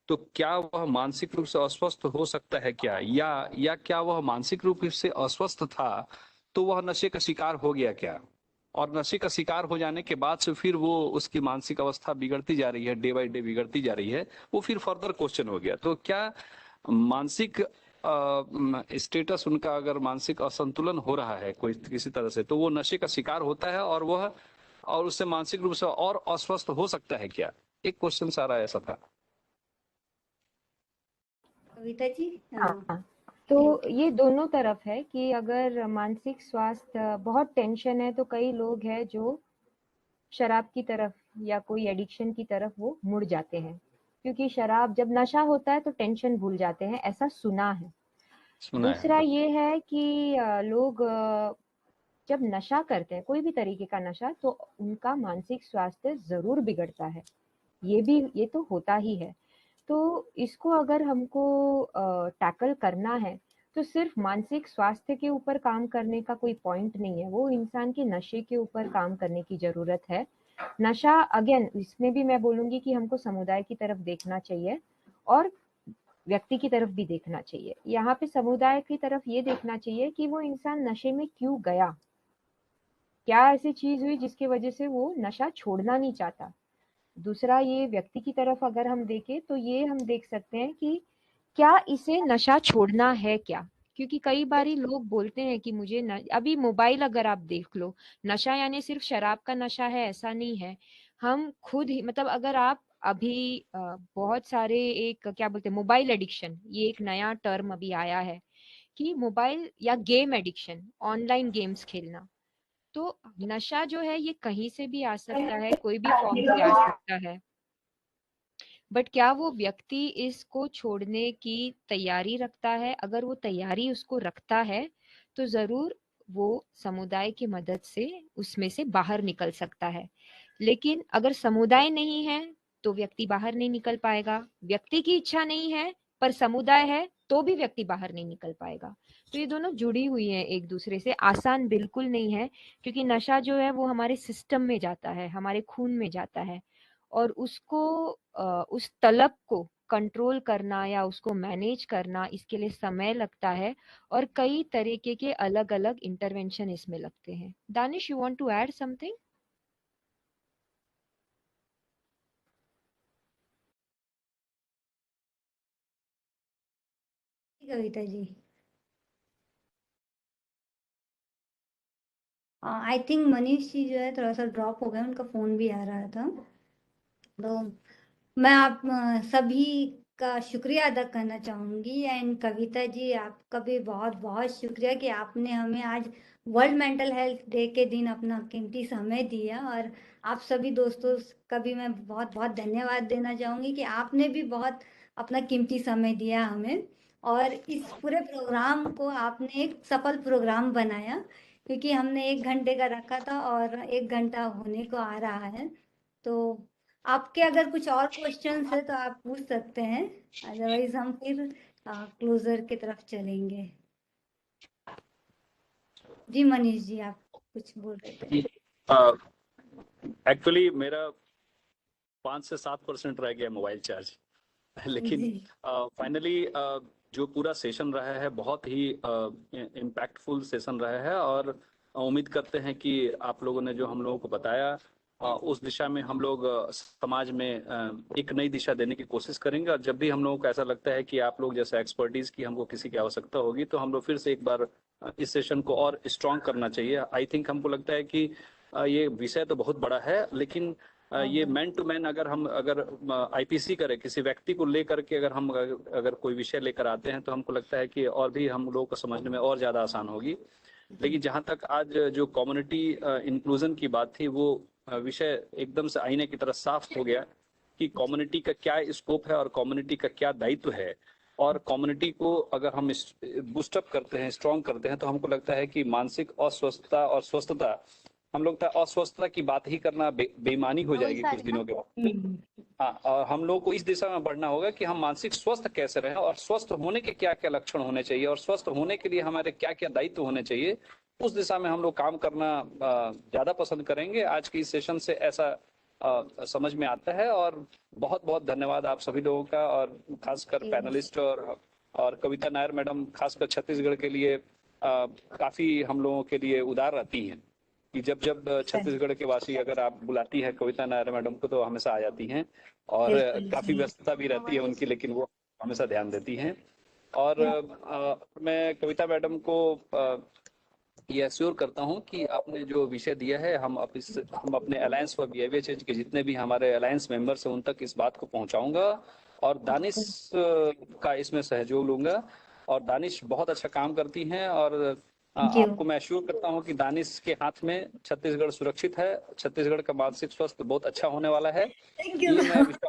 तो क्या वह मानसिक रूप से अस्वस्थ हो सकता है क्या, या क्या वह मानसिक रूप से अस्वस्थ था तो वह नशे का शिकार हो गया क्या, और नशे का शिकार हो जाने के बाद से फिर वो उसकी मानसिक अवस्था बिगड़ती जा रही है, डे बाय डे बिगड़ती जा रही है, वो फिर फर्दर क्वेश्चन हो गया। तो क्या मानसिक स्टेटस उनका अगर मानसिक असंतुलन हो रहा है कोई किसी तरह से, तो वो नशे का शिकार होता है और उससे मानसिक रूप से और अस्वस्थ हो सकता है क्या? एक क्वेश्चन सारा ऐसा था। कविता जी? हाँ, तो ये दोनों तरफ है कि अगर मानसिक स्वास्थ्य बहुत टेंशन है तो कई लोग हैं जो शराब की तरफ या कोई एडिक्शन की तरफ वो मुड़ जाते हैं, क्योंकि शराब जब नशा होता है तो टेंशन भूल जाते हैं, ऐसा सुना है। दूसरा ये है कि लोग जब नशा करते हैं, कोई भी तरीके का नशा, तो उनका मानसिक स्वास्थ्य जरूर बिगड़ता है, ये तो होता ही है। तो इसको अगर हमको टैकल करना है तो सिर्फ मानसिक स्वास्थ्य के ऊपर काम करने का कोई पॉइंट नहीं है, वो इंसान के नशे के ऊपर काम करने की जरूरत है। नशा अगेन इसमें भी मैं बोलूंगी कि हमको समुदाय की तरफ देखना चाहिए और व्यक्ति की तरफ भी देखना चाहिए। यहाँ पे समुदाय की तरफ ये देखना चाहिए कि वो इंसान नशे में क्यों गया, क्या ऐसी चीज हुई जिसकी वजह से वो नशा छोड़ना नहीं चाहता। दूसरा ये व्यक्ति की तरफ अगर हम देखें तो ये हम देख सकते हैं कि क्या इसे नशा छोड़ना है क्या, क्योंकि कई बारी लोग बोलते हैं कि मुझे अभी मोबाइल अगर आप देख लो, नशा यानी सिर्फ शराब का नशा है ऐसा नहीं है। हम खुद ही मतलब अगर आप अभी बहुत सारे एक क्या बोलते हैं मोबाइल एडिक्शन, ये एक नया टर्म अभी आया है कि मोबाइल या गेम एडिक्शन, ऑनलाइन गेम्स खेलना, तो नशा जो है ये कहीं से भी आ सकता है, कोई भी फॉर्म से आ सकता है, बट क्या वो व्यक्ति इसको छोड़ने की तैयारी रखता है? अगर वो तैयारी उसको रखता है तो जरूर वो समुदाय की मदद से उसमें से बाहर निकल सकता है। लेकिन अगर समुदाय नहीं है तो व्यक्ति बाहर नहीं निकल पाएगा, व्यक्ति की इच्छा नहीं है पर समुदाय है तो भी व्यक्ति बाहर नहीं निकल पाएगा। तो ये दोनों जुड़ी हुई हैं एक दूसरे से, आसान बिल्कुल नहीं है, क्योंकि नशा जो है वो हमारे सिस्टम में जाता है, हमारे खून में जाता है, और उसको उस तलब को कंट्रोल करना या उसको मैनेज करना, इसके लिए समय लगता है और कई तरीके के अलग अलग इंटरवेंशन इसमें लगते हैं। Danish, you want to add something? Kavita ji, I think Manish ji जो है थोड़ा सा ड्रॉप हो गया, उनका फोन भी आ रहा था। तो मैं आप सभी का शुक्रिया अदा करना चाहूँगी। एंड कविता जी, आपका भी बहुत बहुत शुक्रिया कि आपने हमें आज वर्ल्ड मेंटल हेल्थ डे के दिन अपना कीमती समय दिया। और आप सभी दोस्तों का भी मैं बहुत बहुत धन्यवाद देना चाहूँगी कि आपने भी बहुत अपना कीमती समय दिया हमें, और इस पूरे प्रोग्राम को आपने एक सफल प्रोग्राम बनाया, क्योंकि हमने 1 घंटे का रखा था और 1 घंटा होने को आ रहा है। तो आपके अगर कुछ और क्वेश्चंस है तो आप पूछ सकते हैं, अदरवाइज हम फिर क्लोजर की तरफ चलेंगे। जी मनीष जी, आप कुछ बोल रहे थे। एक्चुअली मेरा 5 से 7% रह गया मोबाइल चार्ज, लेकिन फाइनली जो पूरा सेशन रहा है बहुत ही इम्पैक्टफुल सेशन रहा है, और उम्मीद करते हैं कि आप लोगों ने जो हम लोगों को बताया उस दिशा में हम लोग समाज में एक नई दिशा देने की कोशिश करेंगे। और जब भी हम लोगों को ऐसा लगता है कि आप लोग जैसे एक्सपर्टीज की हमको किसी की आवश्यकता होगी, तो हम लोग फिर से एक बार इस सेशन को और स्ट्रॉन्ग करना चाहिए। आई थिंक हमको लगता है कि ये विषय तो बहुत बड़ा है, लेकिन ये मैन टू मैन अगर आईपीसी करें, किसी व्यक्ति को लेकर के अगर कोई विषय लेकर आते हैं, तो हमको लगता है कि और भी हम लोगों को समझने में और ज्यादा आसान होगी। लेकिन जहां तक आज जो कम्युनिटी इंक्लूजन की बात थी, वो विषय एकदम से आईने की तरह साफ हो गया कि कम्युनिटी का क्या स्कोप है और कम्युनिटी का क्या दायित्व है। और कम्युनिटी को अगर हम बूस्टअप करते हैं, स्ट्रॉन्ग करते हैं, तो हमको लगता है कि मानसिक अस्वस्थता और स्वस्थता, हम लोग अस्वस्थता की बात ही करना बेईमानी हो जाएगी कुछ दिनों के बाद। हाँ, और हम लोग को इस दिशा में बढ़ना होगा कि हम मानसिक स्वस्थ कैसे रहें, और स्वस्थ होने के क्या क्या लक्षण होने चाहिए, और स्वस्थ होने के लिए हमारे क्या क्या दायित्व होने चाहिए, उस दिशा में हम लोग काम करना ज्यादा पसंद करेंगे। आज की इस सेशन से ऐसा समझ में आता है। और बहुत बहुत धन्यवाद आप सभी लोगों का, और खासकर पैनलिस्ट और कविता नायर मैडम, खासकर छत्तीसगढ़ के लिए काफी हम लोगों के लिए उदार रहती हैं कि जब छत्तीसगढ़ के वासी अगर आप बुलाती है कविता नायर मैडम को, तो हमेशा आ जाती हैं। और काफी व्यस्तता भी रहती है उनकी, लेकिन वो हमेशा ध्यान देती हैं। और मैं कविता मैडम को ये एश्योर करता हूं कि आपने जो विषय दिया है, हम अपने अलायंस फॉर बिहेवियर चेंज के जितने भी हमारे अलायंस मेंबर्स हैं, उन तक इस बात को पहुंचाऊंगा, और दानिश का इसमें सहयोग लूंगा। और दानिश बहुत अच्छा काम करती हैं, और आपको मैं एश्योर करता हूं कि दानिश के हाथ में छत्तीसगढ़ सुरक्षित है। छत्तीसगढ़ का मानसिक स्वास्थ्य बहुत अच्छा होने वाला है, ये मैं विश्वास दिलाता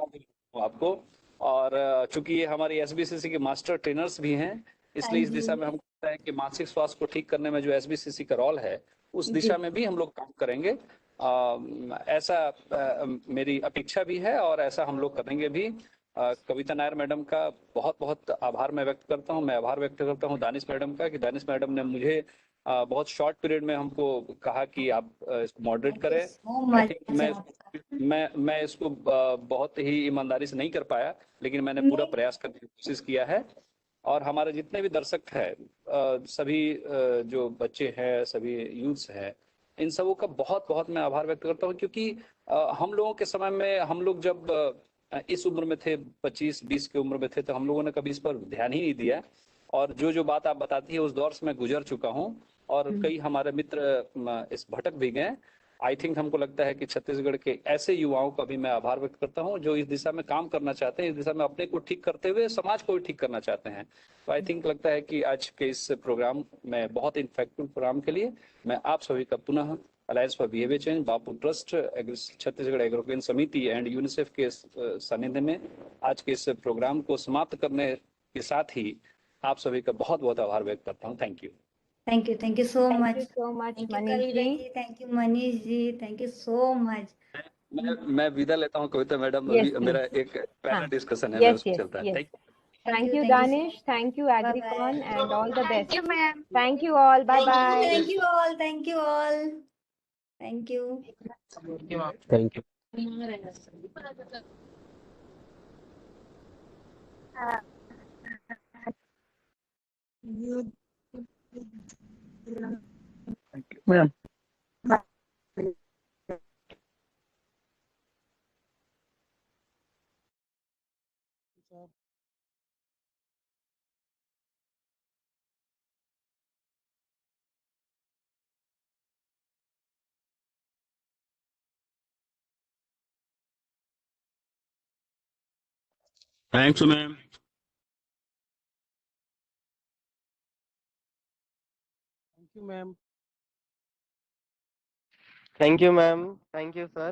हूं आपको। और चूंकि ये हमारी एसबीसीसी के मास्टर ट्रेनर्स भी हैं, इसलिए इस दिशा में हम कहते हैं कि मानसिक स्वास्थ्य को ठीक करने में जो एसबीसीसी का रोल है, उस दिशा में भी हम लोग काम करेंगे। ऐसा मेरी अपेक्षा भी है, और ऐसा हम लोग करेंगे भी। कविता नायर मैडम का बहुत बहुत आभार मैं व्यक्त करता हूं। मैं आभार व्यक्त करता हूं दानिश मैडम का, कि दानिश मैडम ने मुझे बहुत शॉर्ट पीरियड में हमको कहा कि आप इसको मॉडरेट करें। आई थिंक मैं इसको बहुत ही ईमानदारी से नहीं कर पाया, लेकिन मैंने पूरा प्रयास करने की कोशिश किया है। और हमारे जितने भी दर्शक हैं, सभी जो बच्चे हैं, सभी यूथ्स हैं, इन सबों का बहुत बहुत मैं आभार व्यक्त करता हूँ। क्योंकि हम लोगों के समय में, हम लोग जब इस उम्र में थे, 25-20 की उम्र में थे, तो हम लोगों ने कभी इस पर ध्यान ही नहीं दिया। और जो बात आप बताती है, उस दौर से मैं गुजर चुका हूँ, और कई हमारे मित्र इस भटक भी गए। आई थिंक हमको लगता है कि छत्तीसगढ़ के ऐसे युवाओं का भी मैं आभार व्यक्त करता हूँ, जो इस दिशा में काम करना चाहते हैं, इस दिशा में अपने को ठीक करते हुए समाज को भी ठीक करना चाहते हैं। तो आई थिंक लगता है कि आज के इस प्रोग्राम में, बहुत इफेक्टिव प्रोग्राम के लिए, मैं आप सभी का पुनः alliance for behaviour change, Bapu trust, Chhattisgarh Agricon Samiti and UNICEF के सानिध्य में आज के इस प्रोग्राम को समाप्त करने के साथ ही आप सभी का बहुत बहुत आभार व्यक्त करता हूँ। Thank you. Thank you so much. Thank you so much, thank you Manish Kavita ji. जी, thank you Manish ji, thank you so much. मैं विदा लेता हूँ कविता मैडम, Yes, मेरा please. एक पैनल हाँ, डिस्कशन है, yes, उसमें yes, चलता है। yes. Thank Thank you, so Danish. Thank you, Bye Agricon, bye. and all the best. Thank you, ma'am. Thank you all. Bye bye. Thank you all. Thank you all. Thank you. Thank you. Ma'am thanks ma'am. Thank you ma'am. Thank you, ma'am. Thank you, sir.